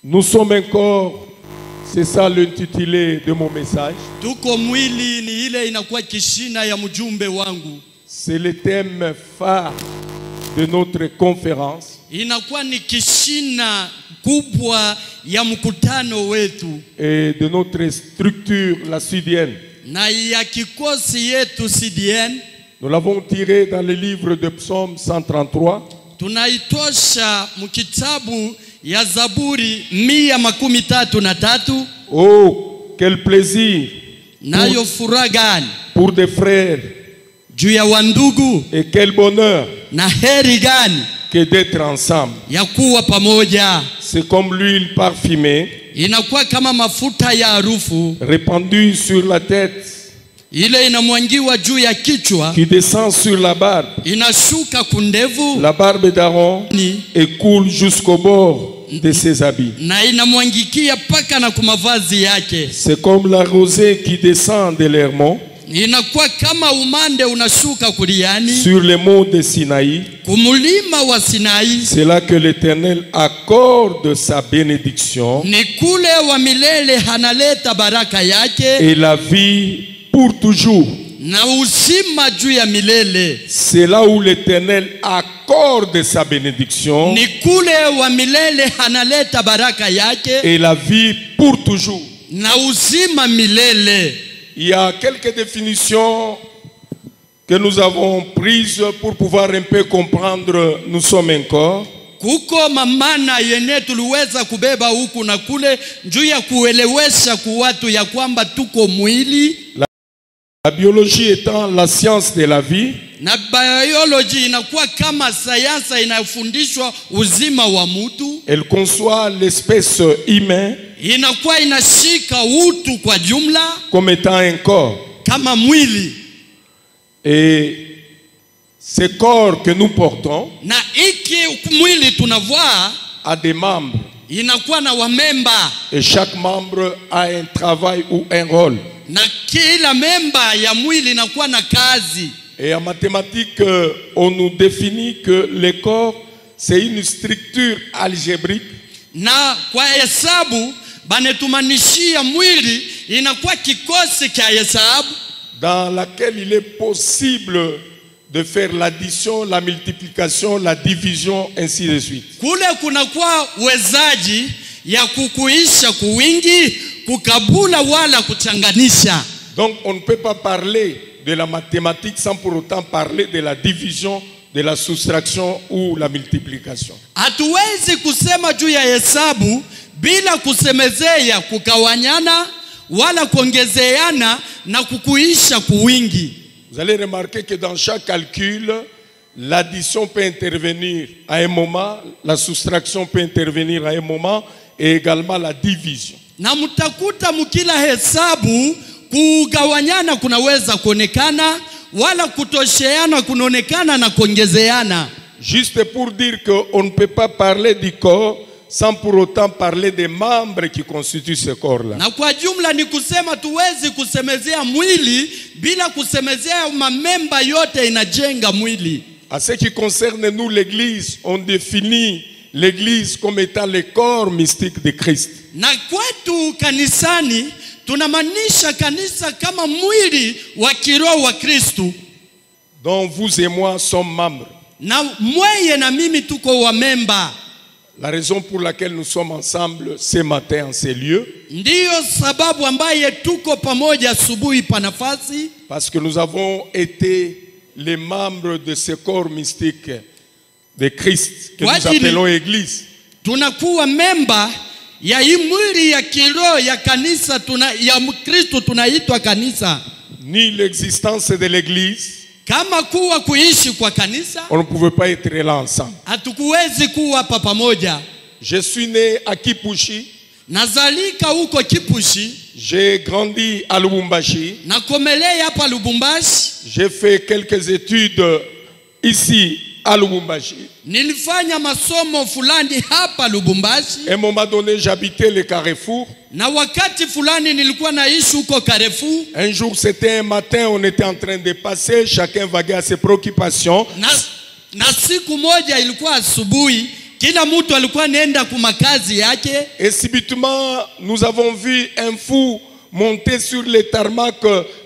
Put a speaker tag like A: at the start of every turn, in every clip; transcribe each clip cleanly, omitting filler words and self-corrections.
A: Nous sommes un corps, c'est ça l'intitulé de mon message. C'est le thème phare de notre conférence. Et de notre structure, la Sudienne. Nous l'avons tiré dans le livre de Psaume 133. Oh, quel plaisir pour des frères. Et quel bonheur que d'être ensemble. C'est comme l'huile parfumée répandue sur la tête, qui descend sur la barbe. La barbe d'Aaron et coule jusqu'au bord de ses habits. C'est comme la rosée qui descend de l'Hermon sur les monts de Sinaï. C'est là que l'Éternel accorde sa bénédiction et la vie pour toujours. C'est là où l'Éternel accorde sa bénédiction et la vie pour toujours. Il y a quelques définitions que nous avons prises pour pouvoir un peu comprendre nous sommes un corps. La biologie étant la science de la vie, elle conçoit l'espèce humaine comme étant un corps. Et ce corps que nous portons a des membres. Et chaque membre a un travail ou un rôle. Et en mathématiques, on nous définit que le corps, c'est une structure algébrique dans laquelle il est possible de faire l'addition, la multiplication, la division, ainsi de suite. Donc on ne peut pas parler de la mathématique sans pour autant parler de la division, de la soustraction ou la multiplication. Vous allez remarquer que dans chaque calcul, l'addition peut intervenir à un moment, la soustraction peut intervenir à un moment, et également la division. Juste pour dire qu'on ne peut pas parler du corps sans pour autant parler des membres qui constituent ce corps-là. À ce qui concerne nous, l'Église, on définit l'Église comme étant le corps mystique de Christ. Dont vous et moi sommes membres. La raison pour laquelle nous sommes ensemble ce matin en ces lieux, parce que nous avons été les membres de ce corps mystique de Christ que nous appelons Église. Ni l'existence de l'Église, on ne pouvait pas être là ensemble. Je suis né à Kipushi. J'ai grandi à Lubumbashi. J'ai fait quelques études ici à Lubumbashi. À un moment donné, j'habitais le Carrefour. Un jour, c'était un matin, on était en train de passer, chacun vaguait à ses préoccupations.
B: kila mtu alikuwa nenda kumakazi yake.
A: Et subitement, nous avons vu un fou monter sur les tarmacs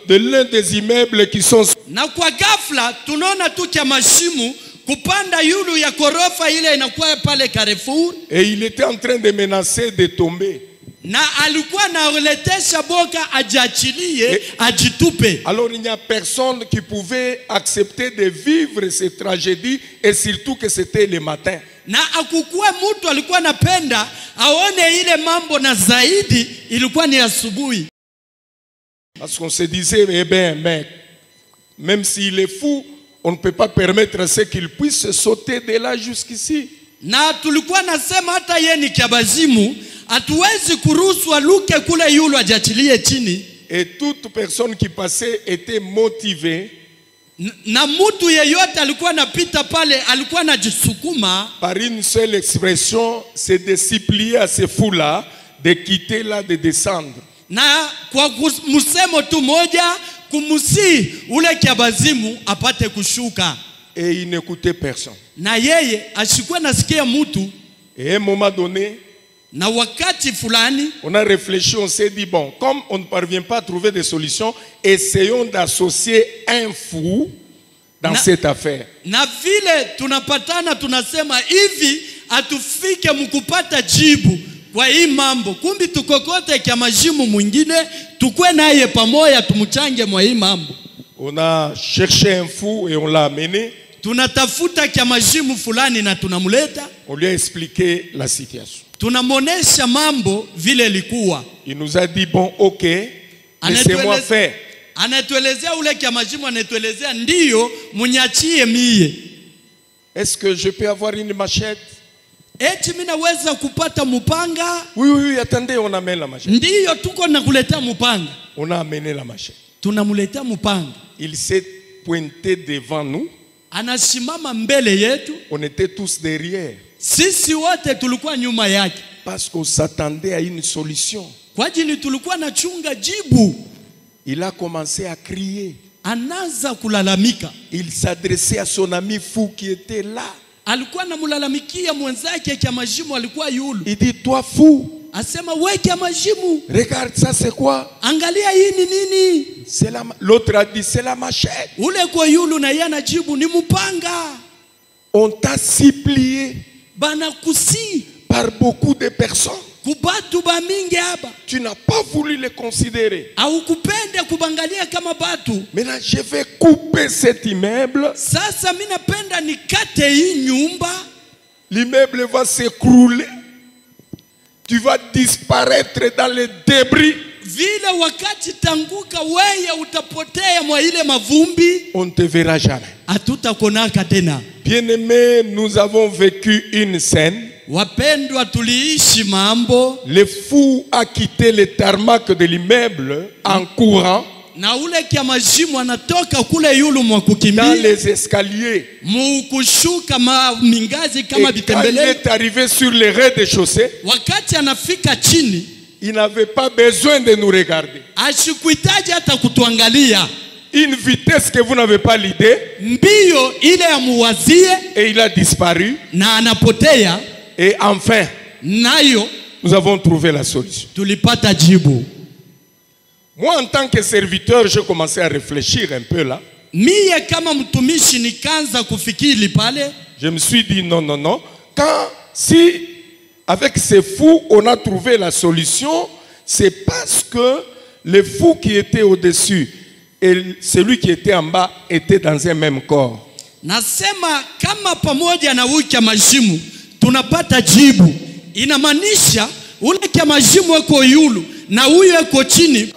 A: de l'un des immeubles qui sont...
B: Na kwa ghafla tunaona tu kia mashimu kupanda yulu ya korofa ile inakuwa pale Carrefour.
A: Et il était en train de menacer de tomber.
B: Na alikuwa naoletesha boka ajiachilie, ajitupe.
A: Alors il n'y a personne qui pouvait accepter de vivre cette tragédie, et surtout que c'était le matin.
B: Na akukua mtu alikuwa napenda aone ile mambo, na zaidi ilikuwa ni asubuhi.
A: Parce qu'on se disait, eh bien, mec, même s'il est fou, on ne peut pas permettre à ce qu'il puisse sauter de là jusqu'ici.
B: Na tulikuwa nasema hata yeye ni kiabazimu, hatuwezi kuruhusu aluke kule yulu ajiachilie chini.
A: Et toute personne qui passait était motivée
B: Na mtu yeyote alikuwa napita pale alikuwa anajisukuma
A: par une seule expression, c'est de supplier à ces fous-là de quitter là, de descendre.
B: Na kwa msemo tu moja kumusi ule kiabazimu apate kushuka.
A: Et il n'écoutait personne.
B: Na yeye ashikuwa nasikia mtu.
A: Et à un moment donné,
B: na wakati fulani,
A: on a réfléchi, on s'est dit, bon, comme on ne parvient pas à trouver des solutions, essayons d'associer un fou dans cette affaire.
B: Na vile tunapatana tunasema hivi atufike mkupata jibu kwa hii mambo. Kumbi tukokote kia majimu mwingine, tukwe naye pamoja tumuchange mwa hii mambo.
A: On a cherché un fou et on l'a amené.
B: Tunatafuta kia majimu fulani na tunamuleta.
A: On lui a expliqué la situation.
B: Tunamonesha mambo vile likuwa.
A: Il nous a dit, bon, ok, laissez-moi faire.
B: Anatuelezea ule kia majimu, anatuelezea ndiyo munyachie mie.
A: Est-ce que je peux avoir une machette?
B: Eti mina weza kupata mupanga?
A: Oui, oui, oui, attendez, on amène la machette.
B: Ndiyo tuko na kuleta mupanga.
A: On a amené la machette.
B: Tunamuleta mupanga.
A: Il s'est pointé devant nous.
B: Anasimama mbele yetu.
A: On était tous derrière.
B: Sisi wote tulikuwa nyuma yake.
A: Parce qu'on s'attendait à une solution.
B: Kwa ajili tulikuwa na chunga jibu.
A: Il a commencé à crier.
B: Anaanza kulalamika.
A: Il s'adressait à son ami fou qui était là.
B: Alikuwa namulalamikia mwenzake kia majimu alikuwa yulu.
A: Il dit, toi fou.
B: Asema we kia majimu.
A: Regarde ça, c'est quoi?
B: Angalia hii ni nini?
A: L'autre a dit, c'est la machette.
B: Ule kwa yulu na yana jibu ni mupanga.
A: On t'a supplié
B: Bana kusi
A: par beaucoup de personnes.
B: Kubatu ba mingi haba.
A: Tu n'as pas voulu les considérer.
B: Au kupende kubangalia kama batu.
A: Maintenant, je vais couper cet immeuble.
B: Sasa mina penda nikate hii nyumba.
A: L'immeuble va s'écrouler. Tu vas disparaître dans les débris.
B: Vile wakati tanguka weye utapotea mwa ile mavumbi.
A: On ne te verra jamais.
B: Hatutakonaka tena.
A: Bien-aimés, nous avons vécu une scène.
B: Wapendwa, tuliishi mambo.
A: Le fou a quitté le tarmac de l'immeuble en courant.
B: Na ule kia majimu anatoka kule yulu mwa kukimbia.
A: Dans les escaliers.
B: Mukushuka mingazi kama bitembele.
A: Et quand il est arrivé sur le rez-de-chaussée,
B: wakati anafika chini,
A: il n'avait pas besoin de nous regarder.
B: Ashikuitaji hata kutuangalia.
A: Une vitesse que vous n'avez pas l'idée.
B: Mbio ile ya muwazie.
A: Et il a disparu.
B: Na anapotea.
A: Et enfin,
B: nayo,
A: nous avons trouvé la solution.
B: Tulipata jibu.
A: Moi, en tant que serviteur, j'ai commencé à réfléchir un peu là.
B: Mie kama mtumishi nikaanza kufikiri pale.
A: Je me suis dit non, non, non. Si avec ces fous, on a trouvé la solution, c'est parce que le fou qui était au-dessus et celui qui était en bas étaient dans un même corps.
B: Nasema kama pamoja na huyu kia majimu tunapata jibu. Inamaanisha ule kia majimu eko yulu na huyu eko chini.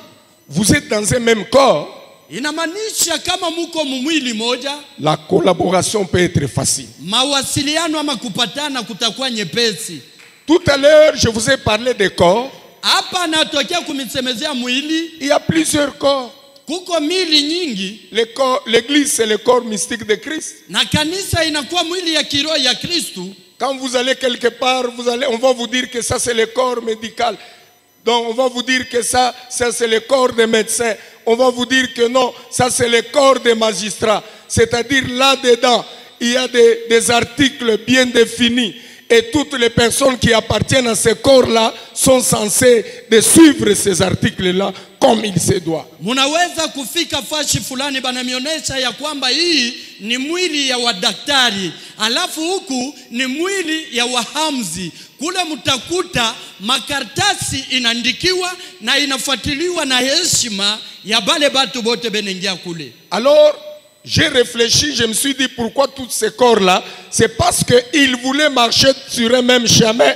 A: Vous êtes dans un même corps.
B: Inamaanisha kama muko mwili moja,
A: la collaboration peut être facile.
B: Mawasiliano ama kupatana kutakuwa nyepesi.
A: Tout à l'heure, je vous ai parlé des corps.
B: Hapa natokea kumisemezea mwili.
A: Il y a plusieurs corps.
B: Kuko mili nyingi.
A: L'église, c'est le corps mystique de Christ.
B: Na kanisa inakuwa mwili ya kiroho ya Kristo.
A: Quand vous allez quelque part, on va vous dire que ça c'est le corps médical. Donc on va vous dire que ça c'est le corps des médecins. On va vous dire que non, ça c'est le corps des magistrats. C'est-à-dire là-dedans, il y a des articles bien définis. et toutes les personnes qui appartiennent à ce corps-là sont censées de suivre ces articles-là comme il se doit.
B: Munaweza kufika fashi fulani banamionesha ya kwamba hii ni mwili ya wadaktari, alafu huku ni mwili ya wahamzi. Kule mutakuta makartasi inandikiwa na inafuatiliwa na heshima ya bale batu bote benengia kule.
A: Alors, j'ai réfléchi, je me suis dit pourquoi tous ces corps-là? C'est parce qu'ils voulaient marcher sur un même chemin.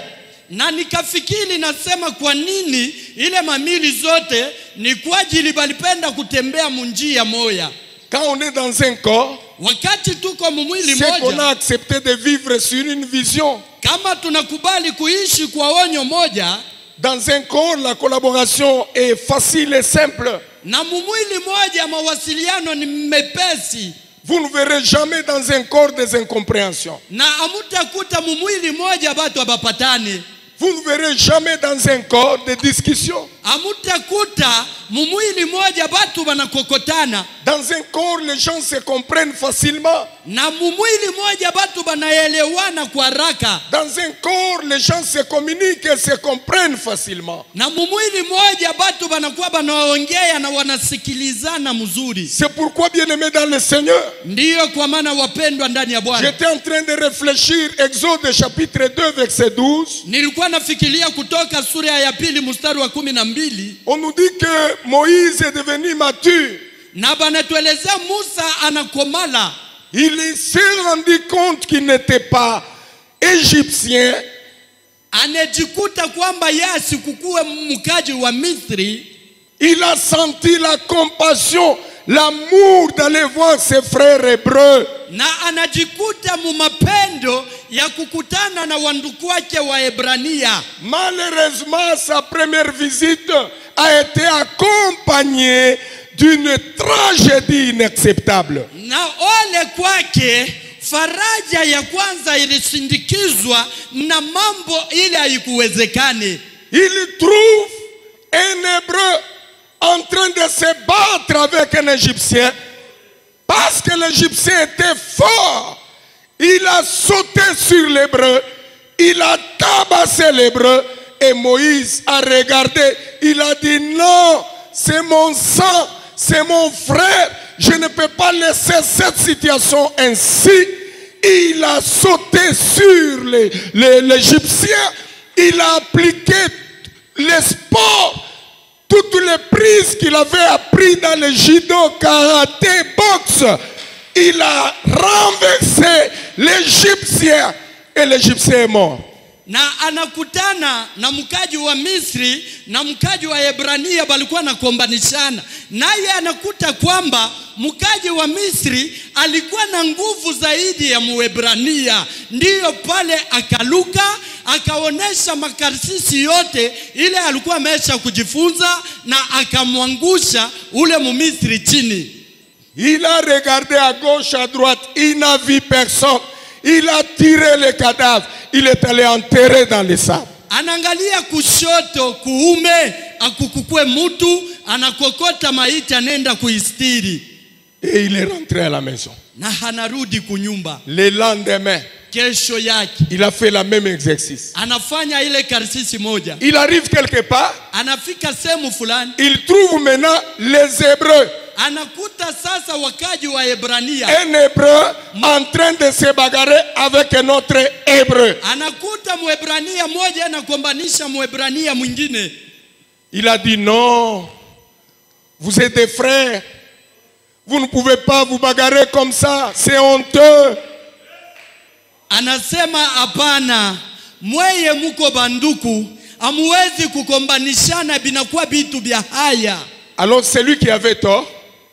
B: Na nikafikiri nasema kwa nini ile mamili zote ni kwa ajili balipenda kutembea munjia moya.
A: Quand on est dans un corps,
B: wakati tuko mwili
A: c'est qu'on a
B: moja,
A: accepté de vivre sur une vision.
B: kama tunakubali kuishi kwa onyo moja,
A: Dans un corps, la collaboration est facile et simple.
B: na mwili moja mawasiliano ni mepesi.
A: Vous ne verrez jamais dans un corps des incompréhensions.
B: Na amutakuta mwili moja batu abapatane.
A: Vous ne verrez jamais dans un corps de discussion.
B: Amutakuta mwili moja batu banakokotana.
A: Dans un corps, les gens se comprennent facilement.
B: Na mwili moja batu banaelewana kwa haraka.
A: Dans un corps, les gens se communiquent et se comprennent facilement.
B: Na mwili moja batu banakuwa banaongea na wanasikilizana mzuri.
A: C'est pourquoi, bien-aimés dans le Seigneur,
B: Ndiyo kwa maana wapendwa ndani ya Bwana,
A: j'étais en train de réfléchir, Exode chapitre 2, verset 12.
B: nilikuwa nafikiria Kutoka sura ya pili mstari wa 12.
A: On nous dit que Moïse est devenu mature.
B: Na banatueleza Musa anakomala.
A: Il s'est rendu compte qu'il n'était pas égyptien.
B: Anejikuta kwamba yasi kukuwe mkaji wa Misri.
A: Il a senti la compassion, l'amour d'aller voir ses frères hébreux.
B: Na anajikuta mumapendo ya kukutana na wanduku wake wa Ebrania.
A: Malheureusement, sa première visite a été accompagnée d'une tragédie inacceptable.
B: Na ole kwake, faraja ya kwanza ilisindikizwa na mambo ile haikuwezekane.
A: Il trouve un Hébreu en train de se battre avec un Égyptien parce que l'Égyptien était fort. Il a sauté sur l'Hébreu, il a tabassé l'Hébreu et Moïse a regardé. Il a dit non, c'est mon sang, c'est mon frère. Je ne peux pas laisser cette situation ainsi. Il a sauté sur l'Égyptien. Il a appliqué les sports, toutes les prises qu'il avait appris dans le judo, karaté, boxe. Il a renversé l'Égyptien et l'Égyptien est mort.
B: Na anakutana na mkaji wa Misri na mkaji wa Ebrania balikuwa nakombanishana. Naye anakuta kwamba mkaji wa Misri alikuwa na nguvu zaidi ya Muebrania. Ndiyo pale akaluka, akaonesha makarsisi yote ile alikuwa amesha kujifunza na akamwangusha ule Mumisri chini.
A: Il a regardé à gauche, à droite, il n'a vu personne. Il a tiré le cadavre, il est allé enterrer dans le sable.
B: Anangalia kushoto kuume akukukue mutu, anakokota maiti anenda kuistiri.
A: Et il est rentré à la maison.
B: Na hanarudi kunyumba.
A: Le lendemain,
B: Kesho yake
A: il a fait la même exercice.
B: anafanya ile karsisi moja.
A: Il arrive quelque part,
B: Anafika sehemu fulani,
A: il trouve maintenant les Hébreux.
B: anakuta sasa wakaji wa Ebrania.
A: Un Hébreu en train de se bagarrer avec un autre Hébreu.
B: Anakuta Muebrania moja anakombanisha Muebrania mwingine.
A: Il a dit non, vous êtes des frères. Vous ne pouvez pas vous bagarrer comme ça, c'est honteux.
B: Anasema hapana, mweye muko banduku, amuwezi kukombanishana binakuwa bitu bya haya.
A: Alors celui qui avait tort,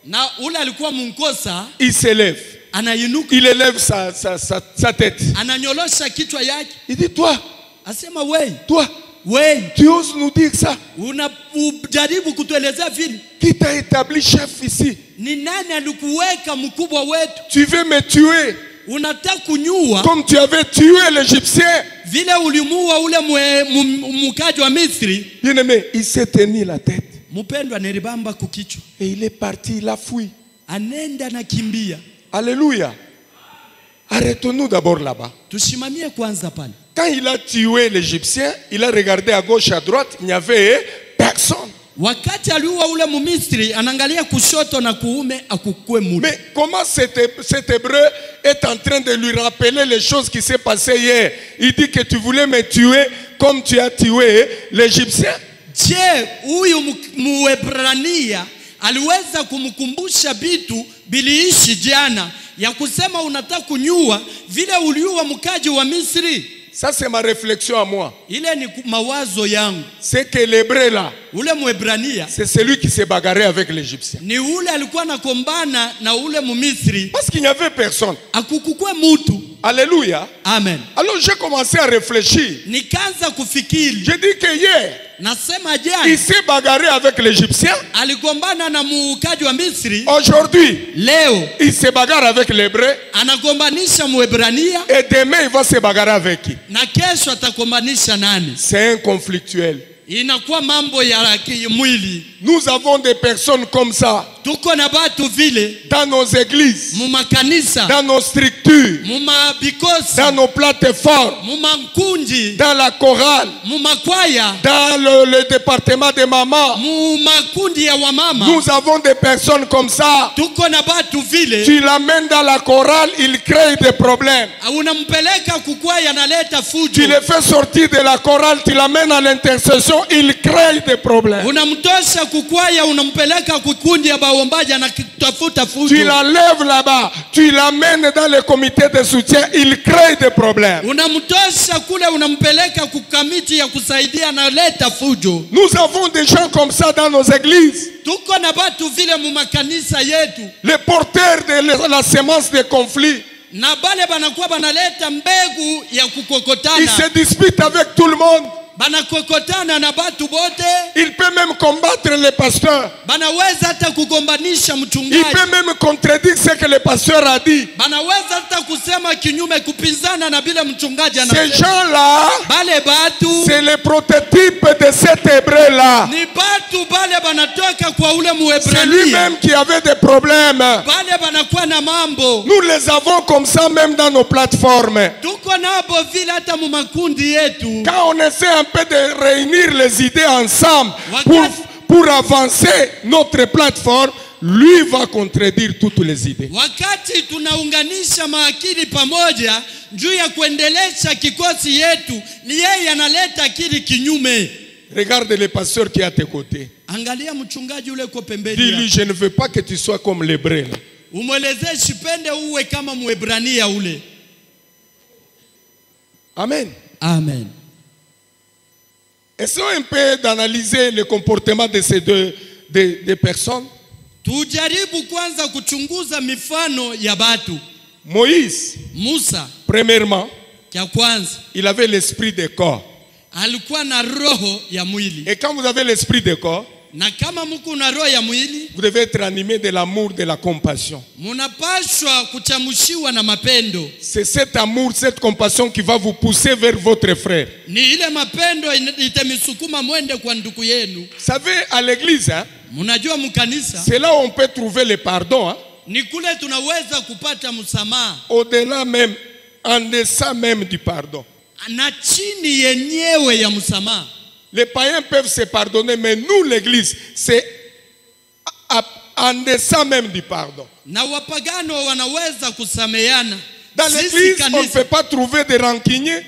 B: Na ule alikuwa munkosa,
A: il s'élève.
B: anainuka,
A: Il élève sa tête.
B: ananyolosha kichwa yake.
A: Il dit toi,
B: Asema wei,
A: toi, tu oses nous dire ça?
B: unajaribu kutuelezea vile?
A: Qui t'a établi chef ici?
B: Ni nani alikuweka mkubwa wetu?
A: Tu veux me tuer
B: Unataka kunyua
A: comme tu avais tué l'Égyptien?
B: vile ulimuua ule mkaji wa Misri.
A: Bien aimé, il s'est tenu la tête.
B: Mpendwa neribamba kukichwa.
A: Et il est parti, il a fui.
B: Anenda na kimbia.
A: Alléluia. Arrêtons-nous d'abord là-bas.
B: Tushimamie kwanza pale.
A: Quand il a tué l'Égyptien, il a regardé à gauche, à droite, il n'y avait personne.
B: Wakati aliua ule Mumisri, anaangalia kushoto na kuume akukue mutu.
A: Mais comment cet Hébreu est en train de lui rappeler les choses qui s'est passées hier? Il dit que tu voulais me tuer comme tu as tué l'Égyptien.
B: Je, huyu Muebrania aliweza kumkumbusha bitu biliishi jana ya kusema unataka kunyua vile uliua mkaji wa Misri?
A: Ça c'est ma réflexion à moi.
B: Ile ni mawazo yangu.
A: C'est que l'Hébreu là,
B: Ule Muebrania
A: c'est celui qui s'est bagarré avec l'Égyptien.
B: ni ule alikuwa nakombana na ule Mumisri.
A: Parce qu'il n'y avait personne.
B: Akukukue mutu.
A: Alléluia.
B: Amen.
A: Alors j'ai commencé à réfléchir.
B: Nikaanza kufikiri.
A: J'ai dit que hier,
B: Nasema jana
A: il s'est bagarré avec l'Égyptien.
B: aligombana na mukaji wa Misri.
A: Aujourd'hui,
B: Leo
A: il se bagarre avec l'Hébreu.
B: anagombanisha Muebrania.
A: Et demain, il va se bagarrer avec qui?
B: Na kesho atakombanisha nani?
A: C'est un conflictuel.
B: Inakuwa mambo ya mwili.
A: Nous avons des personnes comme ça
B: Tuko na batu vile
A: dans nos églises,
B: mumakanisa,
A: dans nos structures,
B: mumabikosi,
A: dans nos plateformes,
B: mumankunji,
A: dans la chorale,
B: mumakwaya,
A: dans le département des mamans.
B: mumakundi ya wamama.
A: Nous avons des personnes comme ça.
B: Tuko na batu vile.
A: Tu l'amènes dans la chorale, il crée des problèmes.
B: Unampeleka kukwaya naleta fujo.
A: Tu le fais sortir de la chorale, tu l'amènes à l'intercession, il crée des problèmes.
B: Unamtosha kukwaya, unampeleka kukundi ya baombaji anatafuta fujo.
A: Tu l'enlèves là-bas, tu l'amènes dans le comité de soutien, il crée des problèmes.
B: Unamtosha kule, unampeleka kukamiti ya kusaidia analeta fujo.
A: Nous avons des gens comme ça dans nos églises.
B: Tuko na batu vile mumakanisa yetu.
A: Les porteurs de la semence des conflits.
B: Na bale banakuwa banaleta mbegu ya
A: Ils
B: kukokotana.
A: se disputent avec tout le monde.
B: Banakokotana na batu bote.
A: Il peut même combattre les pasteurs.
B: Banaweza hata kugombanisha
A: Il
B: mchungaji.
A: peut même contredire ce que le pasteur a dit.
B: Banaweza hata kusema kinyume, kupinzana na bila mchungaji
A: Ces
B: anasema.
A: gens-là,
B: Bale batu
A: c'est le prototype de cet Hébreu-là.
B: ni batu bale banatoka kwa ule
A: C'est
B: Muebrania.
A: lui-même qui avait des problèmes.
B: Bale banakuwa na mambo.
A: Nous les avons comme ça même dans nos plateformes.
B: Tuko nabo vile hata mumakundi yetu.
A: Quand on essaie un peu de réunir les idées ensemble pour avancer notre plateforme, lui va contredire toutes les idées.
B: Wakati tunaunganisha maakili pamoja juu ya kuendelesha kikosi yetu, ni yeye analeta akili kinyume.
A: Regarde le pasteur qui est à tes côtés.
B: Angalia mchungaji ule kwa pembeni.
A: Dis-lui, je ne veux pas que tu sois comme l'Hébreu.
B: Umwelezee sipende uwe kama Muebrania ule.
A: Amen.
B: Amen.
A: Essayons un peu d'analyser le comportement de ces deux personnes.
B: Tujaribu kwanza kuchunguza mifano ya batu.
A: Moïse,
B: Musa,
A: premièrement,
B: kia kwanza,
A: il avait l'esprit de corps.
B: alikuwa na roho ya mwili.
A: Et quand vous avez l'esprit de corps,
B: Na kama mko na roho ya mwili,
A: vous devez être animé de l'amour, de la compassion.
B: munapashwa kuchamushiwa na mapendo.
A: C'est cet amour, cette compassion qui va vous pousser vers votre frère.
B: Ni ile mapendo itamisukuma mwende kwa ndugu yenu.
A: Vous savez, à l'église, hein,
B: Munajua mkanisa,
A: c'est là où on peut trouver le pardon. Hein,
B: ni kule tunaweza kupata msamaha.
A: au-delà même, en deçà même du pardon.
B: Na chini yenyewe ya msamaha.
A: Les païens peuvent se pardonner, mais nous, l'église, c'est en deçà même du pardon.
B: Na wapagano wanaweza kusameana.
A: Dans l'église, on ne peut pas trouver de rancuniers.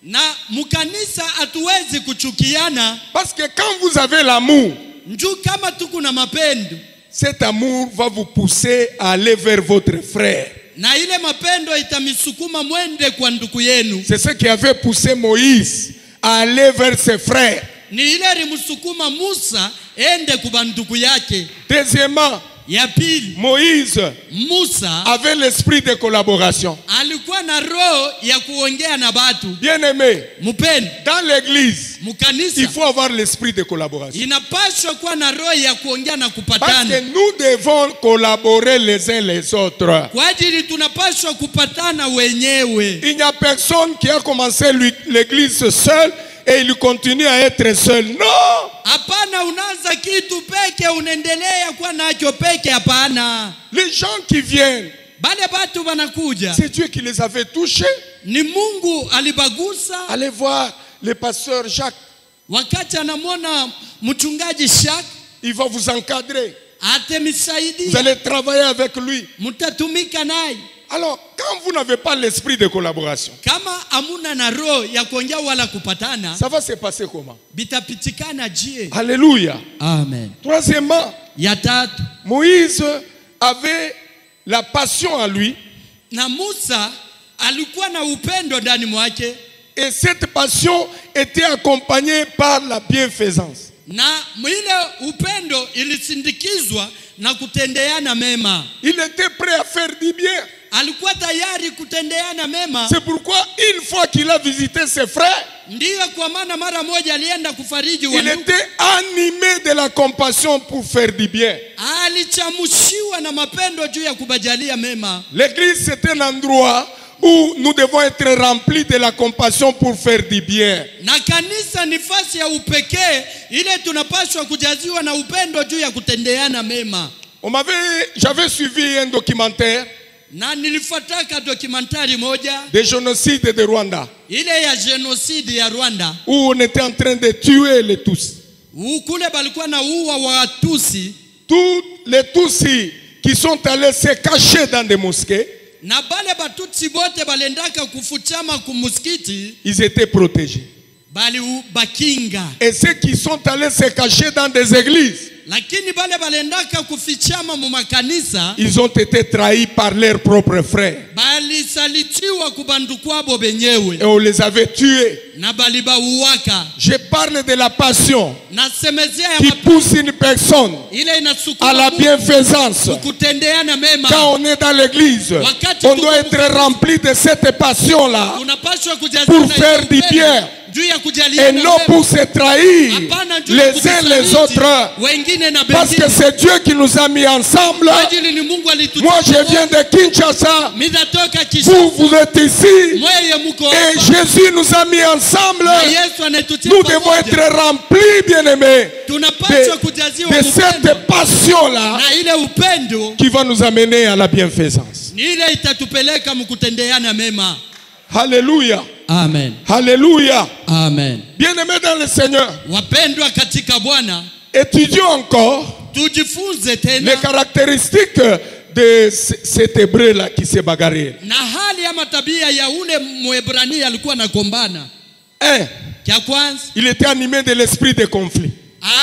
B: Na mkanisa hatuwezi kuchukiana.
A: Parce que quand vous avez l'amour,
B: Njoo kama tuko na mapendo,
A: cet amour va vous pousser à aller vers votre frère.
B: na ile mapendo itamisukuma mwende kwa ndugu yenu.
A: C'est ce qui avait poussé Moïse à aller vers ses frères.
B: Ni ile rimsukuma Musa ende kwa ndugu yake.
A: Deuxièmement,
B: Ya pili,
A: Moïse
B: Musa
A: avait l'esprit de collaboration.
B: alikuwa na roho ya kuongea na batu.
A: Bien-aimé,
B: Mupendo,
A: dans l'église,
B: mkanisa
A: il faut avoir l'esprit de collaboration.
B: inapaswa kuwa na roho ya kuongea na
A: Parce que
B: kupatana.
A: nous devons collaborer les uns les autres.
B: Kwa ajili tunapaswa kupatana wenyewe.
A: Il n'y a personne qui a commencé l'église seul et il continue à être seul. Non!
B: Hapana, unaanza kitu peke unaendelea kuwa nacho peke, hapana.
A: Les gens qui viennent
B: Bale batu banakuja.
A: C'est Dieu qui les avait touchés.
B: Ni Mungu alibagusa.
A: Allez voir le pasteur Jacques.
B: Wakati anamwona mchungaji Jacques,
A: Il va vous encadrer.
B: atemisaidia.
A: Vous allez travailler avec lui.
B: Mutatumika naye.
A: Alors, quand vous n'avez pas l'esprit de collaboration,
B: Kama amuna na roho ya kuongea wala kupatana,
A: ça va se passer comment?
B: bitapitikana je?
A: Alléluia.
B: Amen.
A: Troisièmement,
B: Ya tatu,
A: Moïse avait la passion en lui.
B: na Musa alikuwa na upendo ndani mwake,
A: Et cette passion était accompagnée par la bienfaisance.
B: na ile upendo ilisindikizwa na kutendeana mema.
A: Il était prêt à faire du bien.
B: Alikuwa tayari kutendeana mema.
A: C'est pourquoi une fois qu'il a visité ses frères,
B: Ndiyo kwa maana mara moja alienda kufariji
A: il
B: wandugu.
A: était animé de la compassion pour faire du bien.
B: Alichamushiwa na mapendo juu ya kubajalia mema.
A: L'église, c'est un endroit où nous devons être remplis de la compassion pour faire du bien.
B: Na kanisa ni nafasi ya upekee ile tunapaswa kujaziwa na upendo juu ya kutendeana mema.
A: J'avais suivi un documentaire
B: Na nilifuataka dokumentari moja
A: des génocides de Rwanda
B: ile ya genocide ya Rwanda,
A: où on était en train de tuer les Tutsis.
B: kule balikuwa na uwa wa Tutsi,
A: Tous les Tutsis qui sont allés se cacher dans des mosquées,
B: na bale batutsi bote balendaka kufuchama kumuskiti
A: ils étaient protégés.
B: bali bakinga.
A: Et ceux qui sont allés se cacher dans des églises,
B: Lakini bale balendaka kufichama mu makanisa
A: ils ont été trahis par leurs propres frères.
B: bali salitiwa kubandu kwabo benyewe
A: Et on les avait tués.
B: na bali bauwaka.
A: Je parle de la passion
B: Nasemezea ya
A: qui pousse une personne
B: ile
A: à
B: inasukuma
A: la
B: Mungu
A: bienfaisance.
B: kutendeana mema.
A: Quand on est dans l'église,
B: Wakati
A: on
B: tuko
A: doit être rempli de cette passion-là
B: Unapaswa kujaziwa
A: pour
B: na
A: faire
B: hiyo
A: du
B: upendo
A: bien
B: juu ya
A: et
B: kujaliana
A: non
B: mema.
A: pour se trahir
B: Hapana juu ya
A: les uns les
B: kujisaliti
A: autres.
B: wengine na
A: Parce que
B: bengine.
A: c'est Dieu qui nous a mis ensemble.
B: Kwa ajili ni Mungu alituchagua.
A: Moi, je viens de Kinshasa.
B: Mimi natoka
A: Vous,
B: Kinshasa.
A: vous êtes ici.
B: Mweye muko
A: Et
B: hapa.
A: Jésus nous a mis ensemble.
B: Na Yesu anatutia
A: Nous devons
B: pamoja.
A: être remplis, bien-aimés,
B: Tunapaswa kujaziwa
A: de cette
B: upendo.
A: passion-là
B: Na ile upendo
A: qui va nous amener à la bienfaisance.
B: ni ile itatupeleka mkutendeana mema.
A: Alléluia.
B: Amen.
A: Alléluia.
B: Amen.
A: Bien-aimés dans le Seigneur,
B: Wapendwa katika Bwana,
A: étudions encore
B: tujifunze
A: les
B: tena
A: caractéristiques de cet hébreu-là qui s'est bagarré.
B: na hali ama tabia ya ule Mwebrania alikuwa nakombana.
A: Un,
B: Kia kwanza,
A: il était animé de l'esprit de conflit.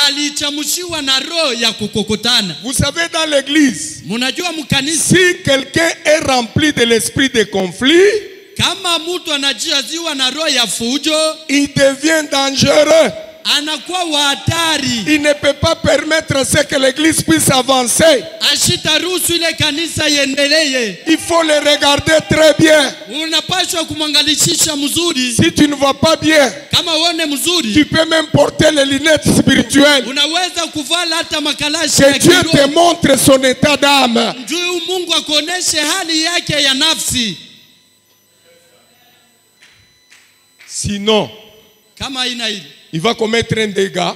B: alichamushiwa na roho ya kukokotana.
A: Vous savez, dans l'église,
B: Munajua mkanisa,
A: si quelqu'un est rempli de l'esprit de conflit,
B: kama mtu anajaziwa na roho ya fujo,
A: il devient dangereux.
B: anakuwa wa hatari.
A: Il ne peut pas permettre à ce que l'église puisse avancer.
B: Ashitaruhusu ile kanisa iendelee.
A: Il faut le regarder très bien.
B: Unapaswa kumwangalishisha mzuri.
A: Si tu ne vois pas bien,
B: Kama uone
A: tu
B: mzuri,
A: peux même porter les lunettes spirituelles.
B: unaweza kuvala hata makalashi
A: Que
B: ya
A: Dieu te
B: kiroho.
A: montre son état d'âme.
B: Njoo Mungu akuoneshe hali yake ya nafsi.
A: Sinon,
B: Kama haina hili,
A: il va commettre un dégât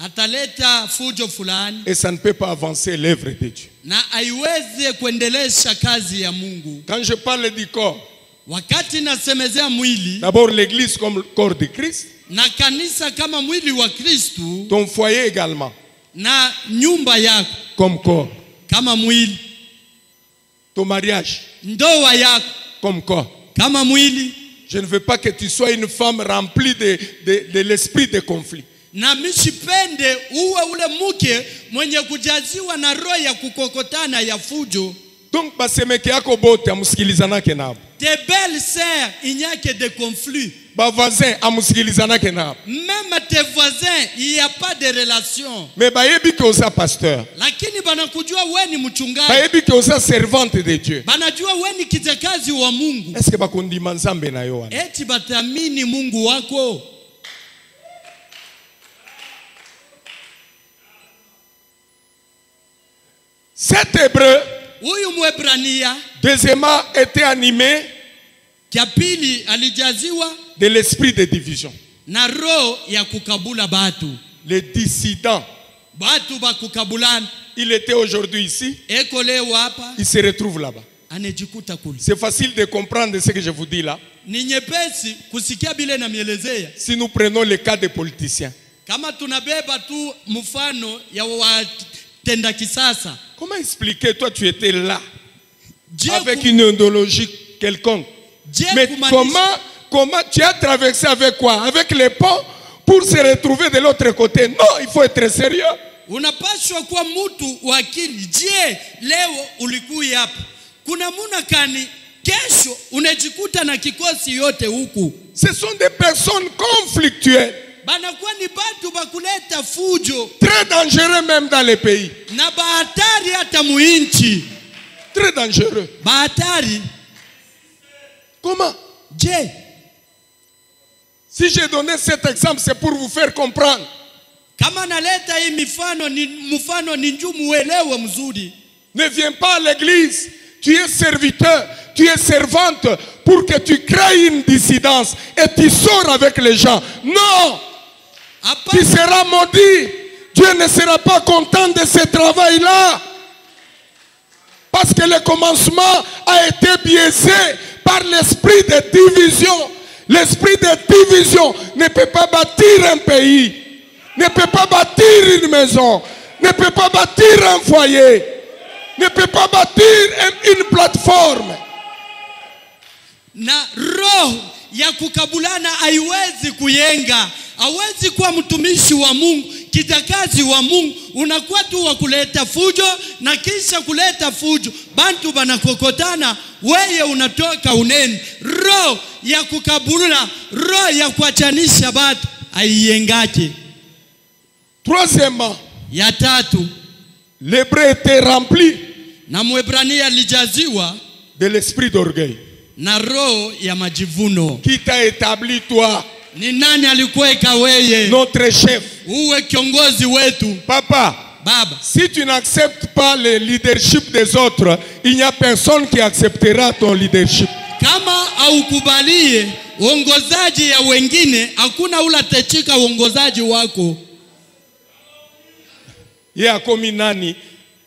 B: ataleta fujo fulani
A: et ça ne peut pas avancer l'œuvre de Dieu.
B: na haiweze kuendelesha kazi ya Mungu.
A: Quand je parle du corps,
B: Wakati nasemezea mwili
A: d'abord l'église comme le corps de Christ,
B: na kanisa kama mwili wa Kristu,
A: ton foyer également
B: na nyumba yako
A: comme corps,
B: kama mwili,
A: ton mariage
B: ndoa yako
A: comme corps.
B: kama mwili.
A: Je ne veux pas que tu sois une femme remplie de l'esprit de conflit.
B: Na mishipende uwe ule mke mwenye kujaziwa na roho ya kukokotana ya fujo.
A: Donc basemeke yako bote amusikilizanake nabo.
B: Tes belles sœurs, il n'y a que des conflits.
A: Ba voisin amusikilizanake nabo.
B: Même tes voisins, il n'y a pas de relation.
A: Mais bayebi ke oza pasteur.
B: Lakini banakujua we ni mchungaji.
A: Bayebi ke oza servante de Dieu.
B: Banajua we ni kijakazi wa Mungu.
A: Est-ce que bakondima nzambe na yo wana?
B: Eti batamini Mungu wako.
A: Cet hébreu,
B: Huyu Mwebrania,
A: deuxièmement, était animé
B: kia pili alijaziwa
A: de l'esprit de division.
B: na roho ya kukabula batu.
A: Les dissidents.
B: Batu ba kukabulana.
A: Il était aujourd'hui ici,
B: Eko leo hapa,
A: il se retrouve là-bas.
B: anejikuta kule.
A: C'est facile de comprendre ce que je vous dis là.
B: Ni nyepesi kusikia bile na mielezea.
A: Si nous prenons le cas des politiciens.
B: Kama tunabeba tu mfano ya watenda kisasa.
A: Comment expliquer, toi tu étais là
B: Je
A: avec une idéologie quelconque. Mais comment tu as traversé avec quoi? Avec les ponts pour se retrouver de l'autre côté. Non, il faut être sérieux.
B: Unapaswa kuwa mtu wa akili. Je, leo ulikuwa hapa? Kuna muna kani kesho unajikuta na kikosi yote huku.
A: Ce sont des personnes conflictuelles.
B: Banakuwa ni batu bakuleta fujo.
A: Très dangereux même dans les pays.
B: Na bahatari hata muinchi.
A: Très dangereux.
B: Bahatari.
A: Comment?
B: Je.
A: Si j'ai donné cet exemple, c'est pour vous faire comprendre.
B: Kama naleta hii mfano ni njoo muelewe mzuri.
A: Ne viens pas à l'église. Tu es serviteur, tu es servante pour que tu crées une dissidence et tu sors avec les gens. Non! Tu seras maudit. Dieu ne sera pas content de ce travail-là. Parce que le commencement a été biaisé par l'esprit de division. L'esprit de division ne peut pas bâtir un pays, ne peut pas bâtir une maison, ne peut pas bâtir un foyer, ne peut pas bâtir une plateforme.
B: Na roho ya kukabulana haiwezi kuyenga. Hawezi kuwa mtumishi wa Mungu, kitakazi wa Mungu. Unakuwa tu wa kuleta fujo, na kisha kuleta fujo bantu banakokotana, wewe unatoka uneni. Roho ya kukabulana, roho ya kuachanisha batu haiyengake.
A: Troisièmement,
B: ya tatu,
A: l'Hébreu était rempli
B: na Mwebrania alijaziwa
A: de l'esprit d'orgueil.
B: Na roho ya majivuno.
A: Qui t'a établi toi?
B: Ni nani alikuweka wewe?
A: Notre chef.
B: Uwe kiongozi wetu.
A: Papa.
B: Baba.
A: Si tu n'acceptes pas le leadership des autres, il n'y a personne qui acceptera ton leadership.
B: Kama haukubalie uongozaji ya wengine, hakuna ula techika uongozaji wako.
A: Ye akomi nani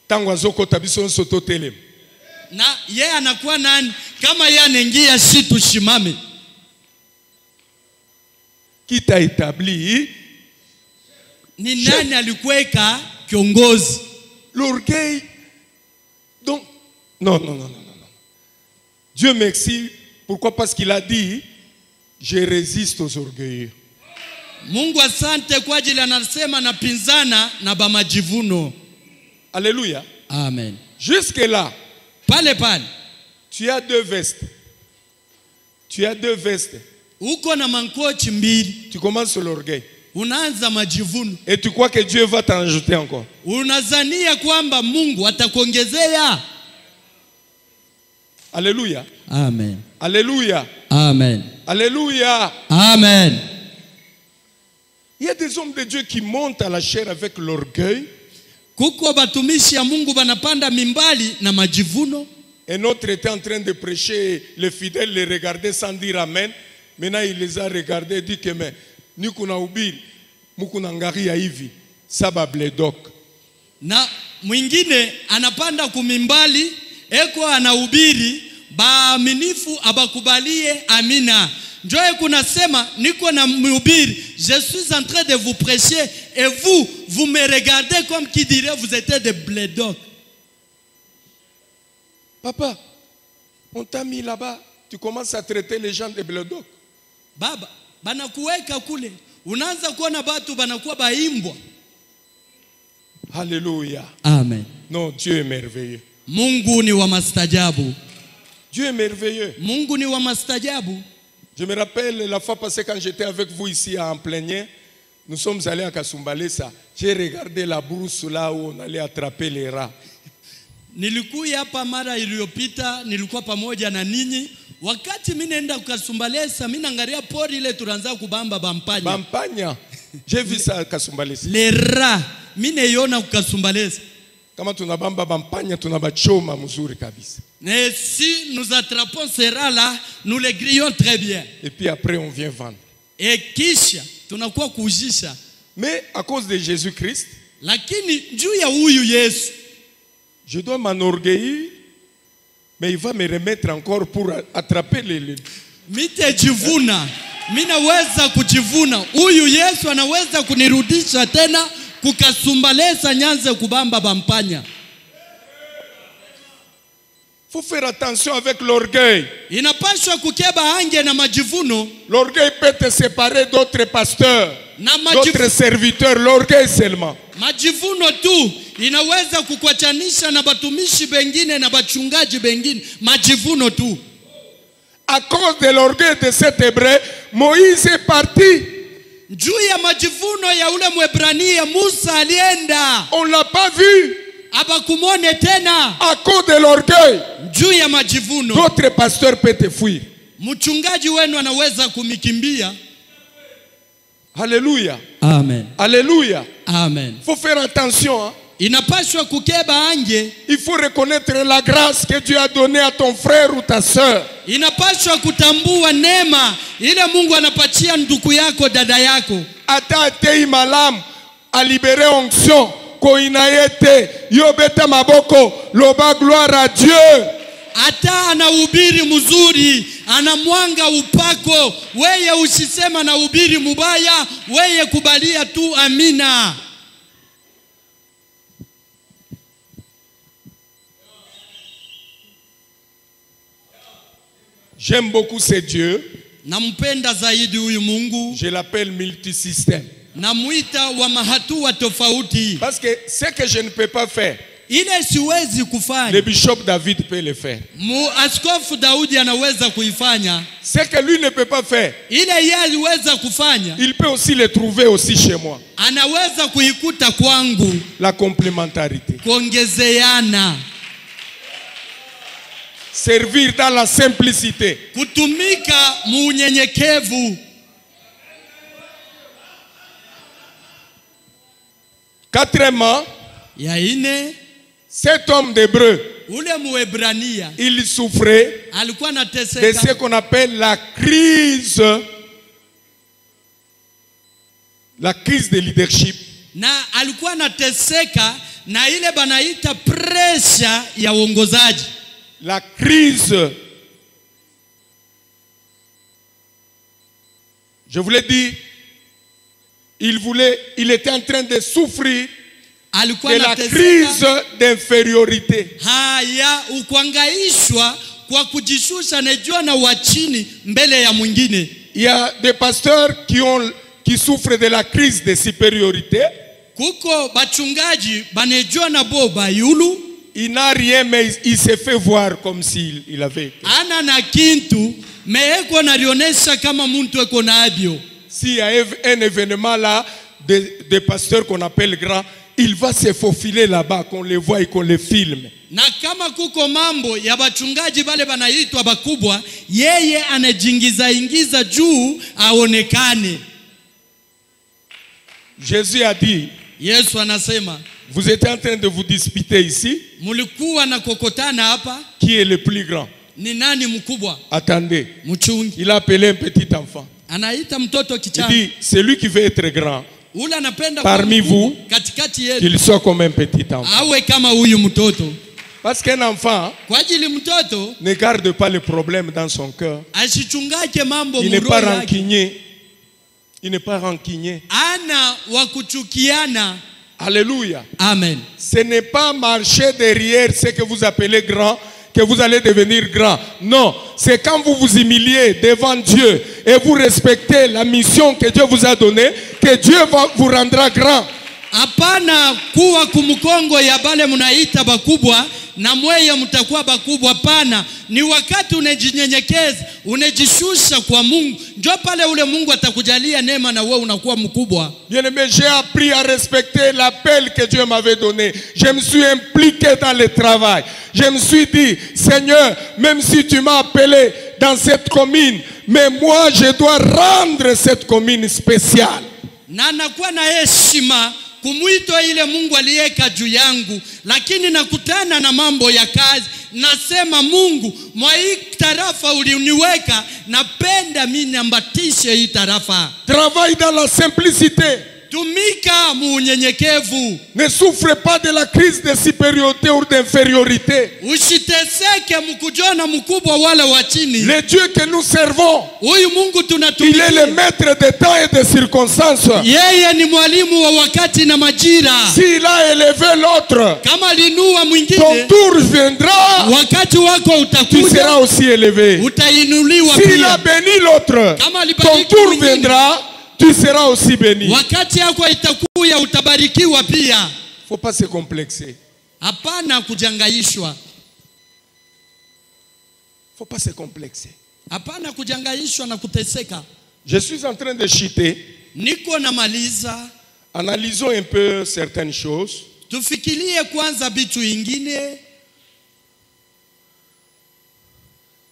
A: tangu azokota biso nso totele.
B: Na ye anakuwa nani kama ye anaingia si tushimame.
A: Qui t'a établi?
B: Ni nani alikuweka kiongozi?
A: L'orgueil. Donc, non. Dieu merci. Pourquoi? Parce qu'il a dit, je résiste aux orgueilleux.
B: Mungu asante kwa ajili anasema na pinzana na bamajivuno.
A: Alléluia.
B: Amen.
A: Jusque là.
B: Pale.
A: Tu as deux vestes.
B: Uko na mankochi mbili.
A: Tu commences sur l'orgueil.
B: Unaanza majivuno.
A: Et tu crois que Dieu va t'en ajouter encore.
B: Unazania kwamba Mungu atakuongezea.
A: Alléluia.
B: Amen.
A: Alléluia.
B: Amen.
A: Alléluia.
B: Amen.
A: Il y a des hommes de Dieu qui montent à la chair avec l'orgueil.
B: Kuko batumishi ya Mungu banapanda mimbali na majivuno.
A: Un autre était en train de prêcher, les fidèles les regardaient sans dire amen. Maintenant il les a regardés et dit que mais ni kuna ubiri mukuna ngari ya hivi saba bledok.
B: Na mwingine anapanda kumimbali eko anahubiri baaminifu abakubalie amina. Njoe kunasema niko na mhubiri, je suis en train de vous prêcher et vous me regardez comme qui dirait vous êtes des blédocs.
A: Papa, on t'a mis là-bas, tu commences à traiter les gens de blédocs.
B: Baba, banakuweka kule, unaanza kuona batu banakuwa baimbwa.
A: Alléluia.
B: Amen.
A: Non, Dieu est merveilleux.
B: Mungu ni wa mastajabu.
A: Dieu est merveilleux.
B: Mungu ni wa mastajabu.
A: Je me rappelle la fois passée quand j'étais avec vous ici à Plénier, nous sommes allés à Kasumbalesa. J'ai regardé la brousse là où on allait attraper les rats.
B: Nilikuwa hapa mara iliyopita, nilikuwa pamoja na ninyi. Wakati mimi naenda Kasumbalesa, mimi naangalia pori ile tunaanza kubamba bampanya.
A: Bampanya. J'ai vu ça à Kasumbalesa.
B: Les rats, mimi naiona Kasumbalesa.
A: Kama tunabamba bampanya tunabachoma mzuri kabisa.
B: Et si nous attrapons ces rats là, nous les grillons très bien.
A: Et puis après on vient vendre.
B: Et kisha tunakuwa kuujisha.
A: Mais à cause de Jésus-Christ,
B: lakini juu ya huyu Yesu,
A: je dois m'enorgueillir Mais il va me remettre encore pour attraper les...
B: Mitajivuna, minaweza kujivuna. Huyu Yesu anaweza kunirudisha tena kukasumbalesa nyanze kubamba bampanya.
A: Faut faire attention avec l'orgueil.
B: Inapaswa kukeba ange na majivuno.
A: L'orgueil peut te séparer d'autres pasteurs, d'autres serviteurs, l'orgueil seulement.
B: Majivuno tu inaweza kukwachanisha na batumishi bengine na bachungaji bengine. Majivuno tu.
A: À cause de l'orgueil de cet hébreu, Moïse est parti.
B: Juu ya majivuno ya ule Mwebrania, Musa alienda.
A: On l'a pas vu.
B: Abakumone tena.
A: À cause de l'orgueil,
B: juu ya majivuno,
A: d'autres pasteurs peuvent te fuir.
B: Mchungaji wenu anaweza kumikimbia.
A: Alléluia.
B: Amen.
A: Alléluia.
B: Amen.
A: Faut faire attention. Hein?
B: Inapaswa kukeba anje.
A: Il faut reconnaître la grâce que Dieu a donnée à ton frère ou ta sœur.
B: Inapaswa kutambua neema ile Mungu anapatia ndugu yako, dada yako.
A: Ata te imalam a libéré onction ko inayete yobeta maboko loba gloire à Dieu.
B: Ata anahubiri mzuri, anamwanga upako, weye usisema na hubiri mubaya, weye kubalia tu amina.
A: J'aime beaucoup ce Dieu.
B: Nampenda zaidi huyu Mungu.
A: Je l'appelle multisystème.
B: Namuita wa mahatua tofauti.
A: Parce que ce que je ne peux pas faire,
B: ile siwezi kufanya,
A: le bishop David peut le faire.
B: Askofu Daudi anaweza kuifanya.
A: Ce que lui ne peut pas faire,
B: ile yeye aliweza kufanya,
A: il peut aussi le trouver aussi chez moi.
B: Anaweza kuikuta kwangu.
A: La complémentarité.
B: Kuongezeana.
A: Servir dans la simplicité.
B: Kutumika munyenyekevu.
A: Quatrièmement,
B: ya ine,
A: cet homme d'Hébreu,
B: ule Mwebrania,
A: il souffrait
B: alikuwa
A: de
B: anateseka
A: ce qu'on appelle la crise de leadership.
B: na alikuwa anateseka na ile banaita pressure ya uongozaji.
A: La crise, je voulais dire, il était en train de souffrir de la crise d'infériorité.
B: Haya, ukwangaishwa kwa kujishusha nejua na wachini mbele ya mwingine.
A: Il y a des pasteurs qui souffrent de la crise de supériorité.
B: Kuko bachungaji banejua na boba yulu.
A: Il n'a rien, mais il s'est fait voir comme s'il avait été.
B: Ana na kintu, meeko narionesha kama muntu eko na abio.
A: S'il y a un événement là, des pasteurs qu'on appelle grands, il va se faufiler là-bas, qu'on les voit et qu'on les filme.
B: Na kama kuko mambo ya bachungaji bale banaitwa bakubwa, yeye anajingiza juu aonekane.
A: Jésus a dit,
B: Yesu anasema,
A: vous êtes en train de vous disputer ici.
B: mulikuwa na kokotana hapa,
A: Qui est le plus grand?
B: ni nani mkubwa?
A: Attendez,
B: Mchungi.
A: il a appelé un petit enfant.
B: Anaita mtoto
A: Il
B: kichanga.
A: dit, celui qui veut être grand,
B: Ule anapenda
A: parmi vous,
B: katikati yetu
A: qu'il soit comme un petit enfant.
B: awe kama huyu mtoto.
A: Parce qu'un enfant
B: Kwa ajili mtoto
A: ne garde pas le problème dans son cœur.
B: asichungake mambo
A: Il n'est pas
B: muroho yake.
A: rancunier. Il n'est pas rancunier.
B: Ana wa kuchukiana.
A: Alléluia.
B: Amen.
A: Ce n'est pas marcher derrière ce que vous appelez grand que vous allez devenir grand. Non, c'est quand vous vous humiliez devant Dieu et vous respectez la mission que Dieu vous a donnée, que Dieu vous rendra grand.
B: Hapana kuwa kumukongo ya bale munaita bakubwa na mweye mtakuwa bakubwa. Pana, ni wakati unajinyenyekeza, unajishusha kwa Mungu, ndio pale ule Mungu atakujalia neema na wewe unakuwa mkubwa.
A: Bien-aimé, j'ai appris à respecter l'appel que Dieu m'avait donné. Je me suis impliqué dans le travail. Je me suis dit, Seigneur, même si tu m'as appelé dans cette commune, mais moi je dois rendre cette commune spéciale.
B: Na nakuwa na heshima kumwito ile Mungu aliyeka juu yangu, lakini nakutana na mambo ya kazi, nasema Mungu, mwa hii tarafa uliniweka, napenda mimi niambatishe hii tarafa.
A: Travaille dans la simplicité.
B: tumika muunyenyekevu.
A: Ne souffre pas de la crise de supériorité ou d'infériorité.
B: Usiteseke mkujona mkubwa wala wa chini.
A: Le Dieu que nous servons,
B: Huyu Mungu
A: il
B: tunatumikia,
A: est le maître des temps et des circonstances.
B: yeye ni mwalimu wa wakati na majira.
A: S'il a élevé l'autre,
B: Kama alinua
A: ton
B: mwingine,
A: tour viendra,
B: wakati wako
A: tu
B: utakuja,
A: seras aussi élevé.
B: utainuliwa
A: S'il a
B: pia.
A: béni l'autre,
B: Kama
A: ton
B: alibariki
A: tour
B: mwingine,
A: viendra, tu seras aussi béni.
B: wakati yako itakuya utabarikiwa pia.
A: Faut pas se complexer.
B: Hapana kujangaishwa,
A: Faut pas se complexer.
B: hapana kujangaishwa na kuteseka.
A: Je suis en train de chuter.
B: Niko namaliza,
A: Analysons un peu certaines choses.
B: tufikirie kwanza vitu ingine.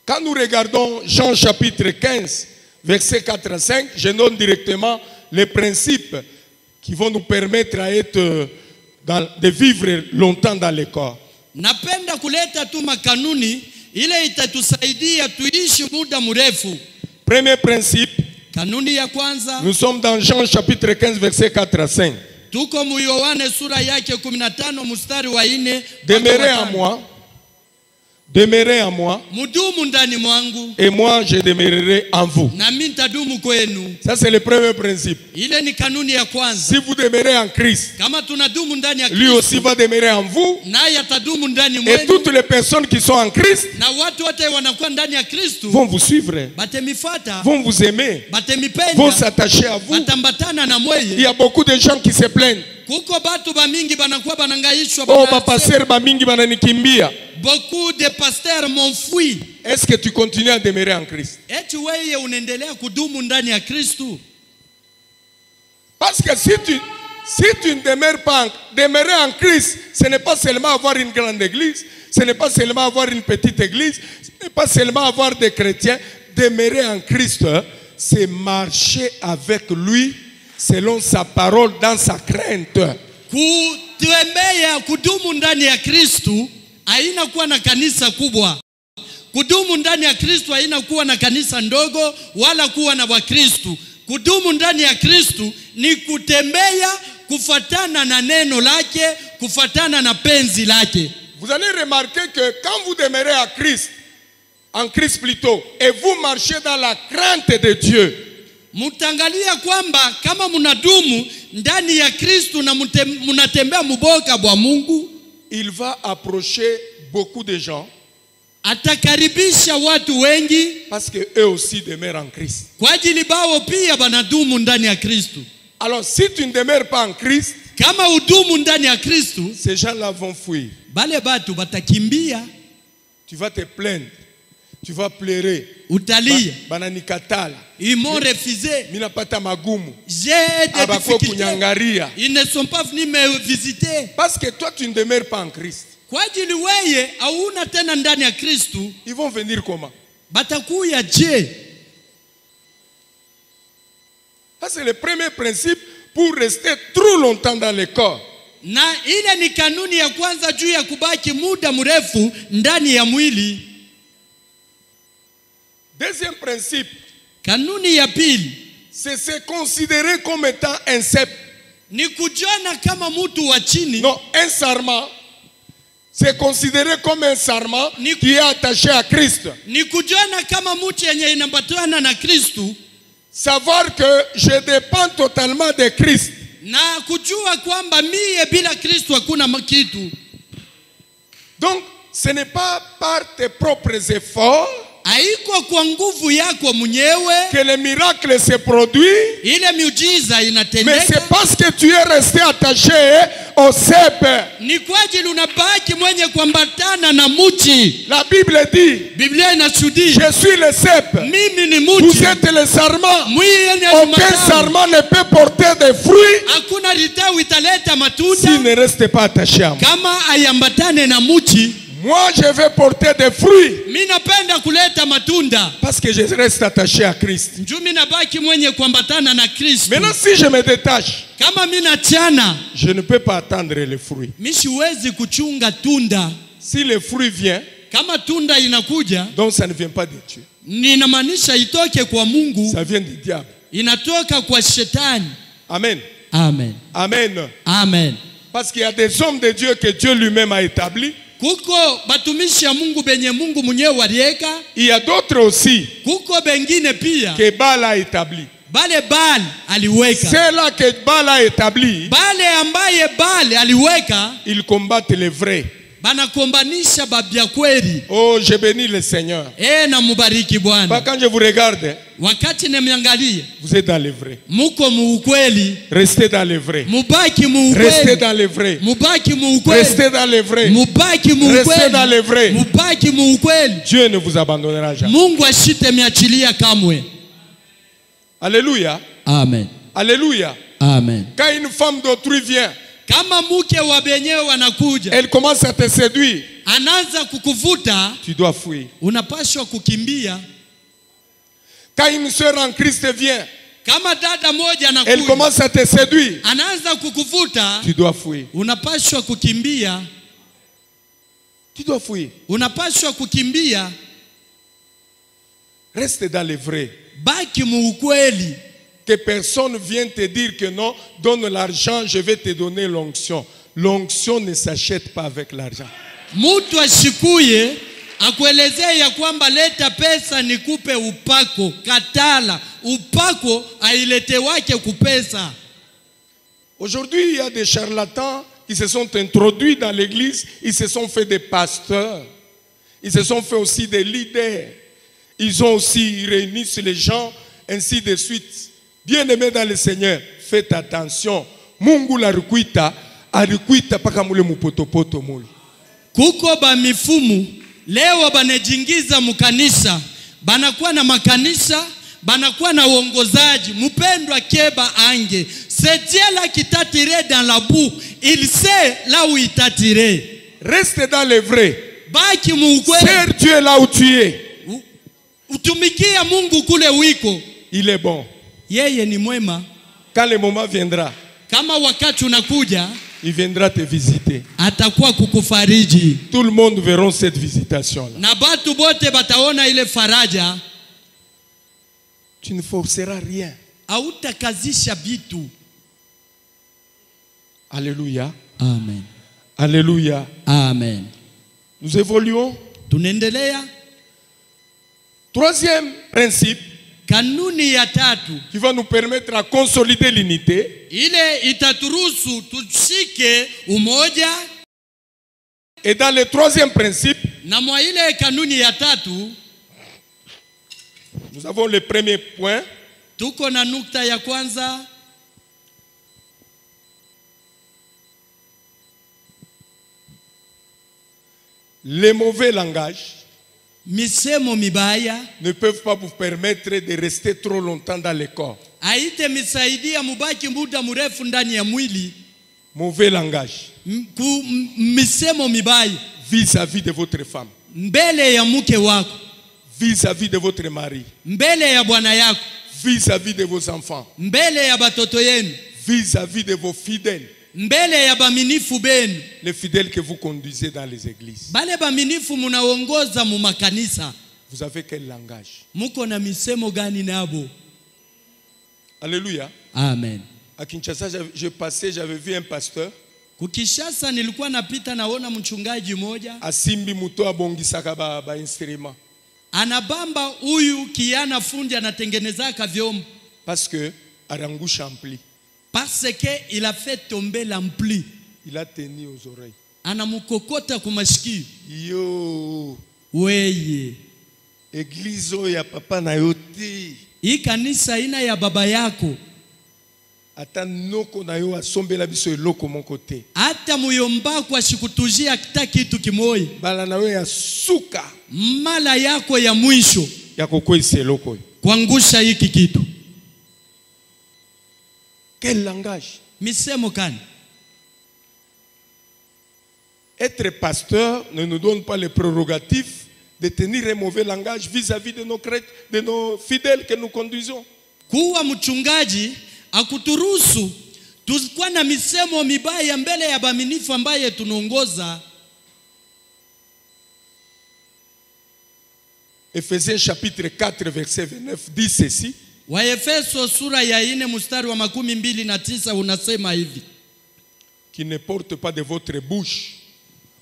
A: Quand nous regardons Jean chapitre 15, versets 4 à 5, je donne directement les principes qui vont nous permettre à être de vivre longtemps dans le corps.
B: Napenda kuleta tu makanuni ile itatusaidia tuishi muda mrefu.
A: Premier principe,
B: Kanuni ya kwanza,
A: nous sommes dans Jean chapitre 15, versets 4 à 5.
B: tuko mu Yohane sura yake 15 mstari wa 4.
A: Demeurez en moi, demeurez en moi,
B: Mudumu ndani mwangu
A: et moi je demeurerai en vous.
B: na mimi nitadumu kwenu.
A: Ça c'est le premier principe.
B: Ile ni kanuni ya kwanza.
A: Si vous demeurez en Christ,
B: Kama tunadumu ndani ya
A: lui aussi
B: Kristo,
A: va demeurer en vous.
B: naye atadumu ndani
A: Et
B: mwenu,
A: toutes les personnes qui sont en Christ
B: na watu wote wanakuwa ndani ya Kristo
A: vont vous suivre,
B: batemifata,
A: vont vous aimer, vont
B: batemipenda,
A: s'attacher à vous.
B: batambatana na
A: Il
B: mweye.
A: y a beaucoup de gens qui se plaignent.
B: Kuko batu bamingi banakuwa banangaishwa,
A: Oh, ma pasteur bamingi bananikimbia.
B: beaucoup de pasteurs m'enfuient.
A: Est-ce que tu continues à demeurer en Christ?
B: Eti wewe unaendelea kudumu ndani ya Kristo?
A: Parce que si tu ne demeures pas demeurer en Christ, ce n'est pas seulement avoir une grande église, ce n'est pas seulement avoir une petite église, ce n'est pas seulement avoir des chrétiens. Demeurer en Christ, c'est marcher avec lui selon sa parole dans sa crainte.
B: Kutembea kudumu ndani ya Kristo haina kuwa na kanisa kubwa. Kudumu ndani ya Kristo haina kuwa na kanisa ndogo wala kuwa na Wakristo. Kudumu ndani ya Kristo ni kutembea kufatana na neno lake, kufatana na penzi lake.
A: Vous allez remarquer que quand vous demeurez en Christ plutôt, et vous marchez dans la crainte de Dieu,
B: Mutangalia kwamba kama munadumu ndani ya Kristo na munatembea muboka bwa Mungu,
A: il va approcher beaucoup de gens
B: atakaribisha watu wengi
A: parce que eux aussi demeurent en Christ.
B: kwa ajili bao pia banadumu ndani ya Kristo.
A: Alors si tu ne demeures pas en Christ,
B: Kama udumu ndani ya Kristo,
A: ces gens-là vont fuir.
B: bale batu batakimbia,
A: Tu vas te plaindre, tu vas pleurer.
B: utalia.
A: Bananikatala,
B: Ils m'ont refusé.
A: mina pata magumu,
B: J'ai des
A: abako
B: difficultés.
A: kunyangaria.
B: Ils ne sont pas venus me visiter.
A: Parce que toi tu ne demeures pas en Christ.
B: Kwa ajili weye hauna tena ndani ya Kristo,
A: Ils vont venir comment?
B: batakuya je?
A: Ça c'est le premier principe pour rester trop longtemps dans le corps.
B: Na ile ni kanuni ya kwanza juu ya kubaki muda mrefu ndani ya mwili.
A: Deuxième principe,
B: Kanuni ya pili
A: c'est se considérer comme étant un cep.
B: ni kujiona kama mtu wa chini.
A: Non, un sarment. C'est considéré comme un sarment
B: Ni-
A: qui est attaché à Christ.
B: Ni kujiona kama mtu yenye inambatana na Kristo,
A: Savoir que je dépends totalement de Christ.
B: na kujua kwamba mie bila Kristo hakuna kitu.
A: Donc, ce n'est pas par tes propres efforts
B: Haiko kwa nguvu yako mwenyewe
A: que le miracle se produit,
B: ile miujiza
A: mais c'est
B: inatendeka,
A: parce que tu es resté attaché au cep.
B: ni kwa ajili unabaki mwenye kuambatana na muchi.
A: La Bible dit,
B: Biblia inashuhudia
A: je suis le cep.
B: mimi ni
A: Vous
B: muchi.
A: êtes le sarment.
B: Mwenye
A: Aucun sarment ne peut porter des fruits
B: hakuna litawi italeta
A: s'il
B: matunda
A: ne reste pas attaché à moi.
B: kama ayambatane na muchi.
A: Moi, je vais porter des fruits
B: Mimi napenda kuleta matunda
A: parce que je reste attaché à Christ.
B: njoo mimi nabaki mwenye kuambatana na Kristo.
A: Maintenant, si je me détache,
B: Kama mimi nachana,
A: je ne peux pas attendre les fruits.
B: mimi siwezi kuchunga tunda.
A: Si le fruit vient,
B: Kama tunda inakuja,
A: donc ça ne vient pas de Dieu.
B: ninamaanisha itoke kwa Mungu,
A: Ça vient du diable.
B: inatoka kwa shetani.
A: Amen.
B: Amen.
A: Amen.
B: Amen.
A: Parce qu'il y a des hommes de Dieu que Dieu lui-même a établis.
B: Kuko batumishi ya Mungu benye Mungu mwenyewe walieka.
A: Il y a d'autres aussi
B: Kuko bengine pia
A: que Baal a établi.
B: bale Baal aliweka.
A: Ceux-là que Baal a établi,
B: Bale ambaye Baal aliweka
A: ils combattent les vrais.
B: banakombanisha babia kweli.
A: Oh, je bénis le Seigneur.
B: Na mubariki
A: Pas
B: Bwana.
A: quand je vous regarde,
B: Wakati nemiangalia
A: vous êtes dans les vrais.
B: muko muukweli,
A: Restez dans les vrais.
B: mubaki
A: Restez
B: muukweli,
A: dans les vrais.
B: mubaki muukweli,
A: Restez dans les vrais.
B: mubaki
A: Restez dans les vrais.
B: muukweli, mubaki muukweli.
A: Dieu ne vous abandonnera jamais.
B: Mungu ashite miachilia kamwe.
A: Alléluia.
B: Amen.
A: Alléluia.
B: Amen.
A: Quand une femme d'autrui vient,
B: Kama mke wa benyewe wanakuja,
A: elle commence à te séduire,
B: anaanza kukuvuta,
A: tu dois fuir.
B: unapaswa kukimbia.
A: Quand une sœur en Christ vient,
B: Kama dada moja
A: elle
B: anakuja,
A: commence à te séduire,
B: anaanza kukuvuta,
A: tu dois fuir.
B: unapaswa kukimbia.
A: Tu dois fuir.
B: Unapaswa kukimbia.
A: Reste dans les vrais.
B: Baki muukweli.
A: Que personne vienne te dire que non, donne l'argent, je vais te donner l'onction. L'onction ne s'achète pas avec l'argent.
B: Mtu ashikuye akuelezee ya kwamba leta pesa nikupe upako. Katala. Upako ailete wake kupesa.
A: Aujourd'hui, il y a des charlatans qui se sont introduits dans l'église. Ils se sont fait des pasteurs. Ils se sont fait aussi des leaders. Ils ont aussi réuni les gens, ainsi de suite. Bien-aimés dans le Seigneur, faites attention. Mungu la rukuita, arikuita paka mule mupotopoto mule.
B: Kuko ba mifumu leo banejingiza mukanisa, banakuwa na makanisa, banakuwa na uongozaji. Mpendwa Keba Ange, c'est Dieu là qui t'a tiré dans la boue, il sait là où il t'a tiré.
A: Reste dans le vrai.
B: Baki muukweli.
A: Sers Dieu là où tu es.
B: Utumikia Mungu kule wiko.
A: Il est bon.
B: Yeye ni mwema.
A: Quand le moment viendra,
B: Kama wakati unakuja,
A: il viendra te visiter.
B: atakuwa kukufariji.
A: Tout le monde verra cette visitation-là.
B: Na batu bote bataona ile faraja.
A: Tu ne forceras rien.
B: Hautakazisha bitu.
A: Alléluia.
B: Amen.
A: Alléluia.
B: Amen.
A: Nous évoluons.
B: Tunaendelea.
A: Troisième principe
B: Kanuni ya tatu,
A: qui va nous permettre à consolider l'unité.
B: ile itaturuhusu tushike umoja.
A: Et dans le troisième principe,
B: Na mwa ile kanuni ya tatu,
A: nous avons le premier point.
B: tuko na nukta ya kwanza.
A: Les mauvais langages
B: Misemo mibaya
A: ne peuvent pas vous permettre de rester trop longtemps dans le corps.
B: haite misaidia mubaki muda mrefu ndani ya mwili.
A: Mauvais langage
B: Misemo mibaya
A: vis-à-vis de votre femme,
B: mbele ya mke wako,
A: vis-à-vis de votre mari,
B: mbele ya bwana yako,
A: vis-à-vis de vos enfants,
B: mbele ya batoto yenu,
A: vis-à-vis de vos fidèles,
B: mbele ya baminifu benu.
A: les fidèles que vous conduisez dans les églises.
B: Bale baminifu munaongoza mu makanisa,
A: Vous avez quel langage?
B: muko na misemo gani nabo?
A: Alléluia.
B: Amen.
A: À Kinshasa, j'ai passé, j'avais vu un pasteur.
B: Kukishasa nilikuwa napita naona mchungaji moja
A: Asimbi muto abongisaka ba instrument.
B: anabamba huyu kiana fundi anatengenezaka vyombo
A: Parce que arangusha ampli.
B: parce que il a fait tomber l'ampli.
A: Il a tenu aux oreilles.
B: Anamukokota kumashikio.
A: Yo,
B: Weye,
A: église ya papa na yote.
B: hii kanisa ina ya baba yako.
A: Ata noko na yo asombela biso eloko mon côté.
B: Hata muyomba kwa shikutujia kita kitu kimoja.
A: Bala na yo ya suka.
B: Mala yako ya mwisho
A: Ya kokwesa eloko.
B: kuangusha hiki kitu.
A: Quel langage?
B: Misemo kani?
A: Être pasteur ne nous donne pas les prérogatives de tenir un mauvais langage vis-à-vis de nos fidèles que nous conduisons.
B: Kuwa mchungaji akuturuhusu tusikuwa na misemo mibaya mbele ya baminifu ambaye tunaongoza.
A: Ephésiens chapitre 4 verset 29 dit ceci.
B: Waefeso sura ya 4 mstari wa 29 unasema hivi.
A: Qui ne porte pas de votre bouche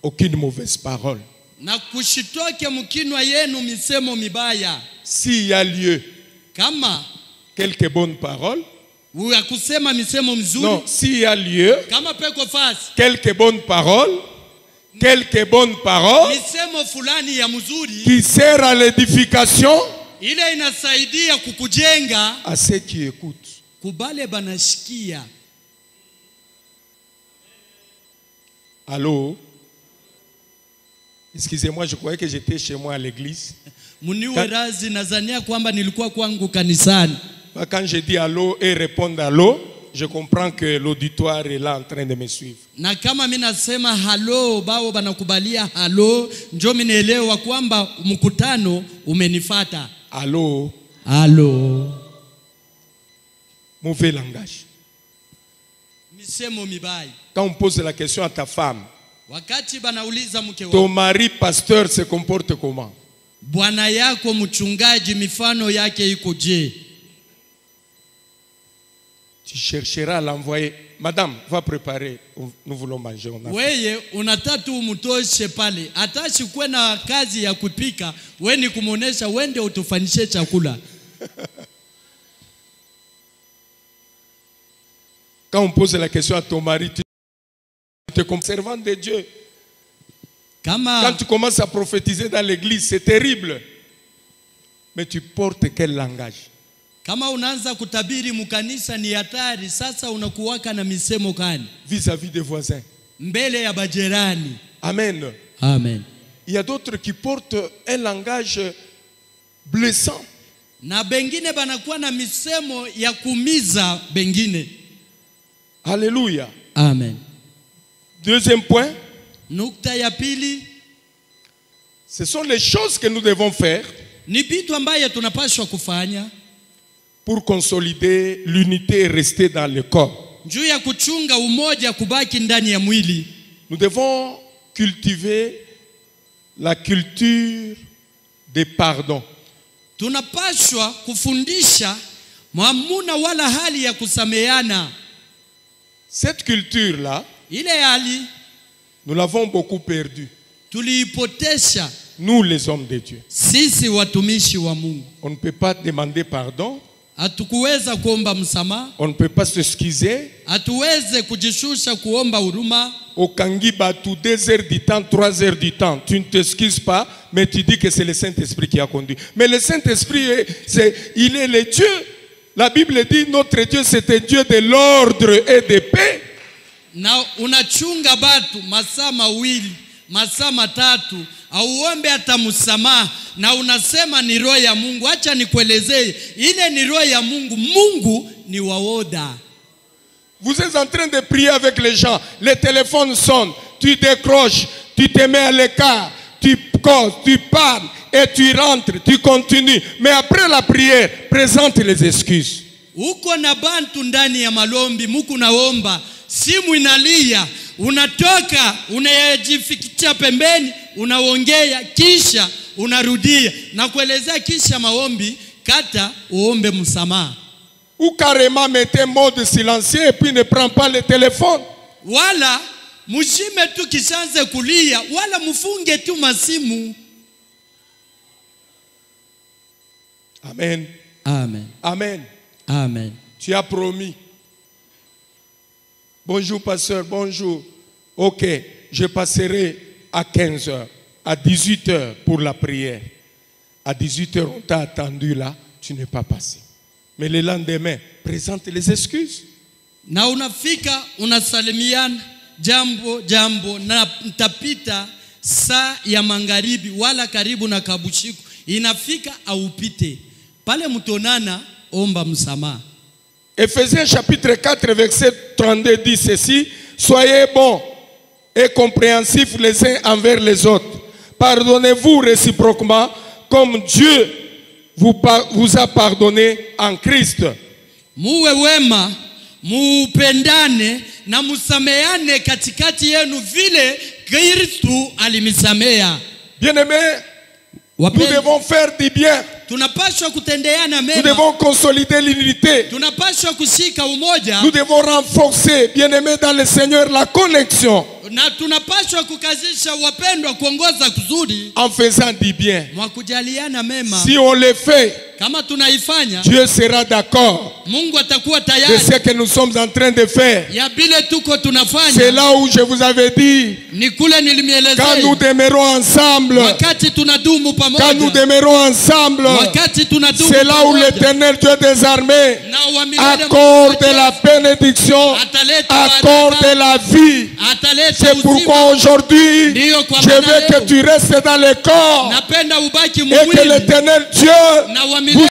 A: aucune mauvaise parole.
B: Na kushitoke mkinwa yenu misemo mibaya.
A: S'il y a lieu,
B: Kama
A: quelques bonnes paroles.
B: ya kusema misemo mzuri.
A: Non, s'il y a lieu,
B: Kama peko fasi.
A: quelques bonnes paroles. Quelques bonnes paroles
B: Misemo fulani ya mzuri.
A: qui sert à l'édification
B: Ile inasaidia kukujenga.
A: à ceux qui écoutent.
B: Kubale banashikia.
A: Allô? Excusez-moi, je croyais que j'étais chez moi à l'église.
B: Muniwe razi nazania kwamba nilikuwa kwangu kanisani.
A: Quand je dis allô et répondent allô, je comprends que l'auditoire est là en train de me suivre.
B: Na kama mimi nasema halo bao banakubalia halo, njoo mimi naelewa kwamba mkutano umenifata.
A: Allô?
B: Halo.
A: Mauvais langage.
B: Misemo mibaya.
A: Quand on pose la question à ta femme,
B: Wakati banauliza mke
A: ton
B: wako,
A: mari pasteur se comporte comment?
B: bwana yako mchungaji mifano yake iko je?
A: Tu chercheras à l'envoyer. Madame, va préparer. Nous voulons manger. On a faim.
B: Weye unatatu umtoshe pale. Atashi kuwe na kazi ya kupika, wewe ni kumuonesha wende utufanyishe chakula.
A: Quand on pose la question à ton mari, tu te comme servant de Dieu. Quand
B: Kama
A: tu commences à prophétiser dans l'église, c'est terrible. Mais tu portes quel langage?
B: Kama unaanza kutabiri mkanisa ni hatari. Sasa unakuwaka na misemo gani
A: Vis-à-vis des voisins.
B: mbele ya bajirani?
A: Amen.
B: Amen.
A: Il y a d'autres qui portent un langage blessant.
B: Na bengine banakuwa na misemo ya kumiza bengine.
A: Alléluia.
B: Amen.
A: Deuxième point,
B: Nukta ya pili
A: ce sont les choses que nous devons faire
B: ni vitu ambaye tunapaswa kufanya
A: pour consolider l'unité et rester dans le corps.
B: juu ya kuchunga umoja kubaki ndani ya mwili.
A: Nous devons cultiver la culture des pardons.
B: Tunapaswa kufundisha mamuna wala hali ya kusameana.
A: Cette culture-là,
B: Ile hali
A: nous l'avons beaucoup perdue.
B: tuliipotesha
A: Nous, les hommes de Dieu.
B: sisi watumishi wa Mungu.
A: On ne peut pas demander pardon.
B: Hatukuweza kuomba msamaha,
A: On ne peut pas s'excuser.
B: hatuweze kujishusha kuomba huruma.
A: Au Kangiba, tout 2 heures du temps, 3 heures du temps, tu ne t'excuses pas, mais tu dis que c'est le Saint-Esprit qui a conduit. Mais le Saint-Esprit, il est le Dieu. La Bible dit, notre Dieu, c'est un Dieu de l'ordre et de paix.
B: Na unachunga batu masaa mawili, masaa matatu, auombe hata msamaha na unasema ni roho ya Mungu. Acha nikuelezee, ile ni roho ya Mungu. Mungu ni waoda.
A: Vous êtes en train de prier avec les gens. Les téléphones sonnent. Tu décroches. Tu te mets à l'écart. Tu causes. Tu parles. Et tu rentres. Tu continues. Mais après la prière, présente les excuses.
B: Uko na bantu ndani ya malombi, muku naomba, simu inalia, unatoka, unajifikicha pembeni, unaongea, kisha unarudia na kuelezea, kisha maombi kata uombe msamaha.
A: Ou carrément mettez mode silencieux et puis ne prends pas le téléphone.
B: Wala mushime tu kishanze kulia, wala mufunge tu masimu.
A: Amen.
B: Amen.
A: Amen.
B: Amen.
A: Tu as promis. Bonjour pasteur, bonjour. Ok, je passerai à 15 heures, à 18 heures pour la prière. À 18 heures, on t'a attendu là, tu n'es pas passé. Mais le lendemain, présente les excuses.
B: Na unafika, unasalimiana, jambo, na mtapita saa ya magharibi wala karibu na kabushiku. Inafika aupite. Pale mtonana, omba msamaha.
A: Ephésiens chapitre 4 verset 32 dit ceci: soyez bons et compréhensifs les uns envers les autres. Pardonnez-vous réciproquement comme Dieu vous a pardonné en Christ.
B: Muwe wema, mupendane na musameane katikati yenu vile Kristo alimisamea.
A: Bien-aimés, nous devons faire du bien.
B: tunapaswa kutendeana
A: Nous
B: mema.
A: devons consolider l'unité.
B: Tunapaswa kushika umoja.
A: Nous devons renforcer, bien-aimés dans le Seigneur, la connexion.
B: Na tunapaswa kukazisha wapendwa kuongoza kuzuri.
A: En faisant du bien.
B: Mwa kujaliana mema.
A: Si on le fait,
B: kama tunaifanya,
A: Dieu sera d'accord
B: Mungu atakuwa
A: de
B: tayari.
A: ce que nous sommes en train de faire.
B: Ya bile tuko tunafanya.
A: C'est là où je vous avais dit,
B: Ni kule nilimielezea.
A: quand nous demeurons ensemble,
B: Wakati tunadumu pamoja.
A: quand nous demeurons ensemble,
B: Wakati tunadumu
A: c'est là où
B: pamoja.
A: l'Éternel Dieu des armées
B: Na wa milele
A: accorde
B: Mungu
A: la bénédiction,
B: ataleta
A: accorde
B: baraka,
A: la vie.
B: ataleta
A: C'est pourquoi aujourd'hui,
B: Ndiyo kwa
A: je
B: maana
A: veux que
B: leo,
A: tu restes dans le corps
B: napenda ubaki
A: et que
B: mwili
A: l'Éternel Dieu
B: na wa milele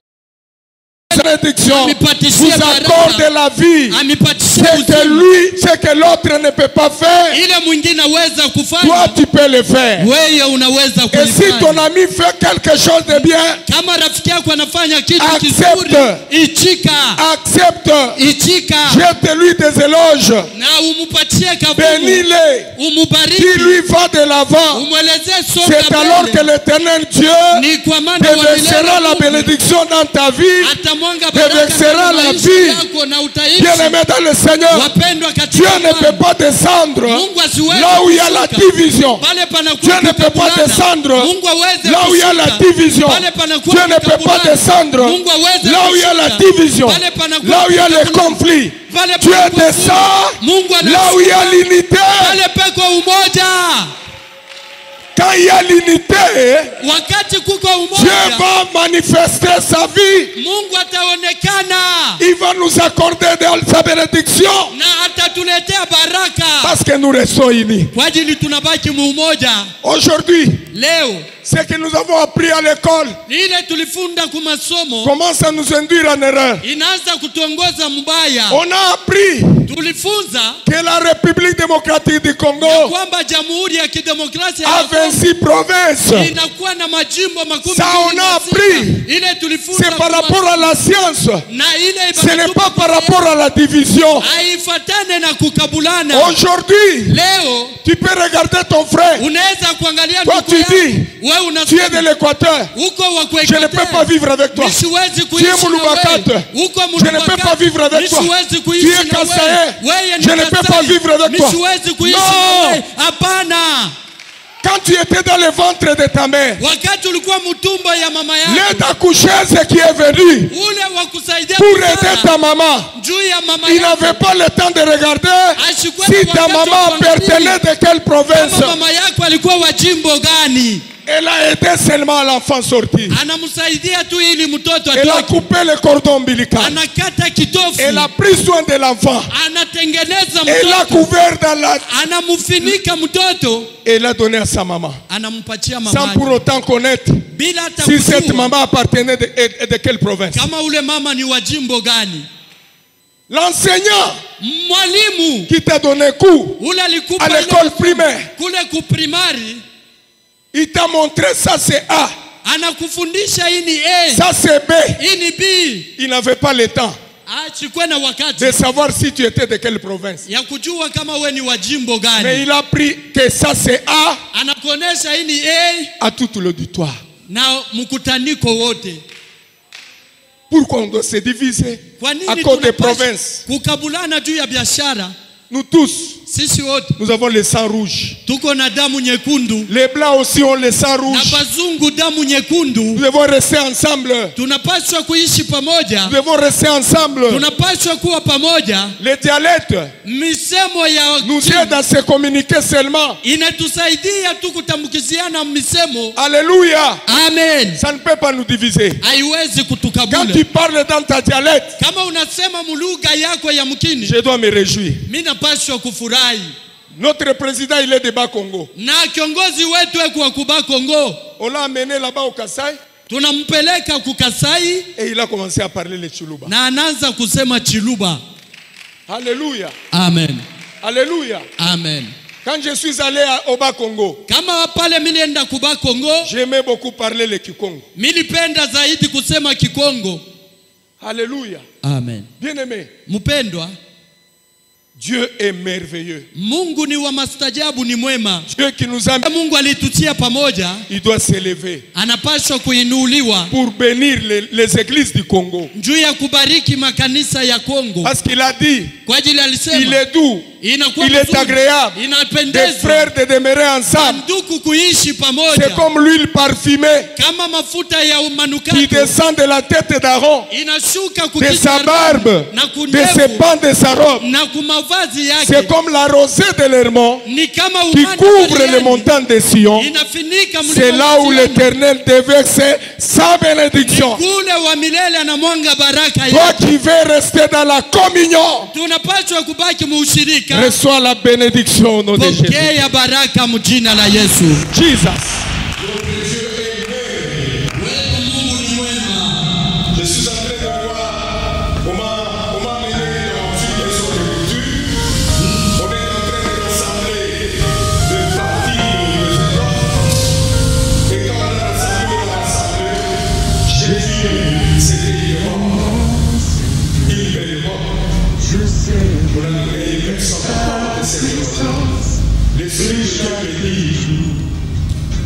A: bénédiction
B: amipatishie
A: vous accorde
B: baraka,
A: la vie.
B: amipatishie
A: C'est que
B: uzima.
A: lui, c'est que l'autre ne peut pas faire.
B: Ile mwingine aweza
A: Toi,
B: kufanya,
A: tu peux le faire.
B: wewe unaweza
A: Et si ton
B: kulifanya.
A: ami fait quelque chose de bien,
B: Kama rafiki yako anafanya kitu
A: Accepte.
B: kizuri, ichika,
A: accepte,
B: ichika
A: jette-lui des éloges,
B: na umupatie kabumu,
A: bénis-le,
B: umubariki,
A: qui lui va de l'avant.
B: umwelezee
A: C'est
B: soka
A: alors que
B: mbele.
A: l'Éternel Dieu
B: Ni kwa maana wa
A: déversera
B: milele
A: la
B: Mungu
A: bénédiction dans ta vie.
B: atamwanga
A: déversera
B: baraka
A: la
B: katika maisha
A: vie.
B: yako na utaishi.
A: Bien-aimé dans le Seigneur,
B: Wapendwa
A: Dieu
B: katika
A: ne peut
B: Bwana,
A: pas descendre
B: Mungu asiweze
A: là où il y a la
B: kushuka.
A: division.
B: Pale panakuwa
A: Dieu ne peut pas
B: kukabulana.
A: descendre
B: Mungu aweze
A: là où il y a la
B: kushuka.
A: division.
B: Pale panakuwa
A: Dieu ne peut pas
B: kukabulana.
A: descendre
B: Mungu aweze
A: là où il y a la
B: kushuka.
A: division.
B: Pale panakuwa
A: Là où il y a les
B: kukabulana.
A: conflits.
B: Pale
A: Dieu
B: panakuwa
A: descend
B: Mungu
A: là où il y a
B: anashuka.
A: l'unité.
B: Pale peko umoja.
A: Quand il y a l'unité,
B: Wakati kuko
A: Dieu
B: umoja,
A: va manifester sa vie.
B: Mungu ataonekana
A: Il va nous accorder sa bénédiction
B: na atatuletea baraka.
A: parce que nous restons unis.
B: Kwa ajili tunabaki muumoja.
A: Aujourd'hui,
B: Leo
A: ce que nous avons appris à l'école
B: ile tulifunda kumasomo
A: commence à nous induire en erreur.
B: inaanza kutuongoza mbaya.
A: On a appris
B: Tulifunza
A: que la République démocratique du Congo
B: ya kwamba Jamhuri ya Kidemokrasia
A: a
B: ya Kongo
A: 26 provinces.
B: inakuwa na majimbo makumi
A: Ça, on
B: mbili
A: a
B: na
A: appris.
B: sita. Ile tulifunza
A: C'est par
B: kuma-
A: rapport à la science.
B: na ile
A: Ce n'est pas par rapport à la division.
B: haifatane na kukabulana.
A: Aujourd'hui,
B: Leo
A: tu peux regarder ton frère.
B: unaweza kuangalia
A: Toi,
B: ndugu
A: tu
B: yako.
A: dis,
B: Wewe
A: tu es de
B: unasema
A: l'Équateur.
B: uko wa
A: Je ne peux pas vivre avec toi.
B: Siwezi
A: Tu
B: kuishi
A: es
B: na
A: Mouloubakat.
B: wewe. Uko
A: Je ne peux pas vivre avec toi.
B: Siwezi
A: Tu
B: kuishi
A: es
B: na
A: Kassaye.
B: wewe. Wewe ni
A: Je ne peux
B: Kasai.
A: pas vivre avec toi.
B: Siwezi kuishi
A: Non.
B: na wewe. Hapana.
A: Quand tu étais dans le ventre de ta mère,
B: Wakati ulikuwa mtumbo ya mama yako,
A: l'aide accoucheuse qui est venue
B: ule wa kusaidia
A: pour
B: kuzaa,
A: aider ta maman,
B: juu ya mama
A: il
B: yako,
A: n'avait pas le temps de regarder
B: ashikwe
A: si
B: na
A: ta
B: wakati wa
A: maman
B: kuangalia
A: appartenait de quelle province.
B: kama mama yako alikuwa wa jimbo gani.
A: Elle a aidé seulement à l'enfant sortir.
B: Anamsaidia tu ili mtoto
A: Elle a
B: atoke.
A: coupé le cordon ombilical.
B: Anakata kitofu.
A: Elle a pris soin de l'enfant.
B: Anatengeneza
A: Elle l'a
B: mtoto.
A: couvert dans la...
B: Anamfunika mtoto.
A: Et l'a donné à sa maman.
B: Anampatia
A: Sans
B: mama.
A: pour autant connaître
B: Bila hata
A: si cette
B: kujua
A: maman appartenait de quelle province.
B: kama ule mama ni wa jimbo gani.
A: L'enseignant
B: Mwalimu
A: qui t'a donné cours
B: ule alikupa
A: à
B: ile
A: l'école primaire,
B: kule kuprimari,
A: il t'a montré ça c'est A,
B: anakufundisha hii ni A,
A: ça c'est B.
B: hii ni B.
A: Il n'avait pas le temps
B: Achukue na wakati
A: de savoir si tu étais de quelle province.
B: ya kujua kama we ni wa jimbo
A: Mais
B: gani.
A: il a pris que ça c'est A
B: Anakuonesha hii ni A
A: à tout l'auditoire.
B: na mkutaniko wote.
A: Pourquoi on doit se diviser
B: Kwa
A: à
B: nini
A: cause des
B: tunapaswa
A: provinces?
B: kukabulana juu ya biashara?
A: Nous tous,
B: Sisi wote
A: nous avons le sang rouge.
B: tuko na damu nyekundu,
A: Les blancs aussi ont le sang
B: na
A: rouge.
B: bazungu damu
A: Nous
B: nyekundu.
A: devons rester ensemble.
B: Tunapaswa kuishi pamoja,
A: Nous devons rester ensemble.
B: tunapaswa kuwa pamoja.
A: Les dialectes
B: Misemo ya
A: nous aident à se communiquer seulement.
B: inatusaidia tu kutambukiziana misemo.
A: Alléluia.
B: Amen.
A: Ça ne peut pas nous diviser.
B: Haiwezi
A: Quand
B: kutukabula.
A: tu parles dans ta dialecte,
B: Kama unasema mulugha yako ya mkini,
A: je dois me réjouir.
B: mimi napaswa kufurahi.
A: Notre président, il est de Bas-Congo.
B: Na kiongozi wetu wa kuba Kongo,
A: On l'a amené là-bas au Kassai
B: tunampeleka kukasai
A: et il a commencé à parler le Chuluba.
B: na anaanza kusema Chiluba.
A: Alléluia.
B: Amen.
A: Alléluia.
B: Amen.
A: Quand je suis allé au Bas-Congo,
B: Kama pale mimi nenda kuba Kongo,
A: j'aimais beaucoup parler le Kikongo.
B: nilipenda zaidi kusema Kikongo.
A: Alléluia.
B: Amen.
A: Bien-aimé,
B: Mpendwa,
A: Dieu est merveilleux.
B: Mungu ni wa mastajabu, ni mwema.
A: Dieu qui nous a...
B: Mungu alitutia pamoja,
A: Il doit s'élever
B: anapaswa kuinuliwa
A: pour bénir les églises du Congo.
B: juu ya kubariki makanisa ya Kongo.
A: Parce qu'il a dit,
B: Kwa ajili alisema,
A: il est doux,
B: inakuwa
A: il est
B: mzuri,
A: agréable des
B: inapendeza
A: frères de demeurer ensemble.
B: ndugu kuishi pamoja.
A: C'est comme l'huile parfumée
B: Kama mafuta ya
A: qui
B: manukato
A: descend de la tête d'Aaron,
B: inashuka
A: de
B: kukicha
A: sa barbe,
B: na
A: de ses
B: kundevu
A: pans de sa robe.
B: na kumavazi
A: C'est
B: yake.
A: comme la rosée de l'Hermon
B: Ni kama
A: qui
B: umande
A: couvre
B: baliani,
A: les montagnes de Sion.
B: inafinika mlima
A: C'est là
B: wa
A: où
B: Sioni.
A: l'Éternel déverse sa bénédiction.
B: Kule wa milele anamwanga baraka
A: Toi
B: yake.
A: qui veux rester dans la communion,
B: Tunapaswa kubaki muushirika.
A: reçois la bénédiction au nom de Jésus.
B: Pokea baraka mjina la Yesu.
A: Jesus. Je suis en train de voir comment mener dans une maison de culture. On est en train de rassembler de partir de autres. Et quand on a rassemblé, Jésus s'était mort. Il est mort. On a donné une personne de cette chose. L'Esprit de Dieu me dit,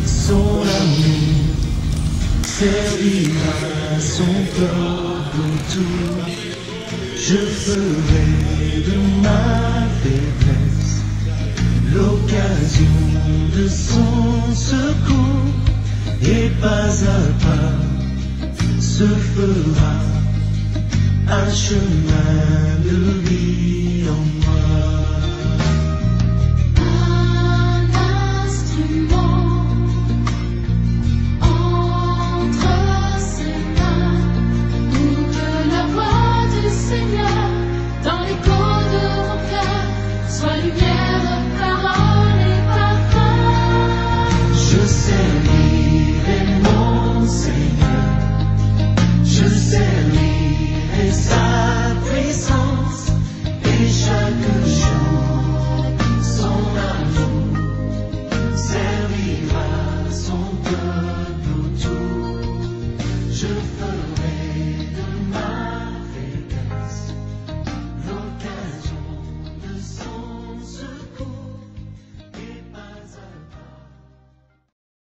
C: Son amour servira son corps pour tout. Je ferai de ma faiblesse l'occasion de son secours, et pas à pas se fera un chemin de vie en moi.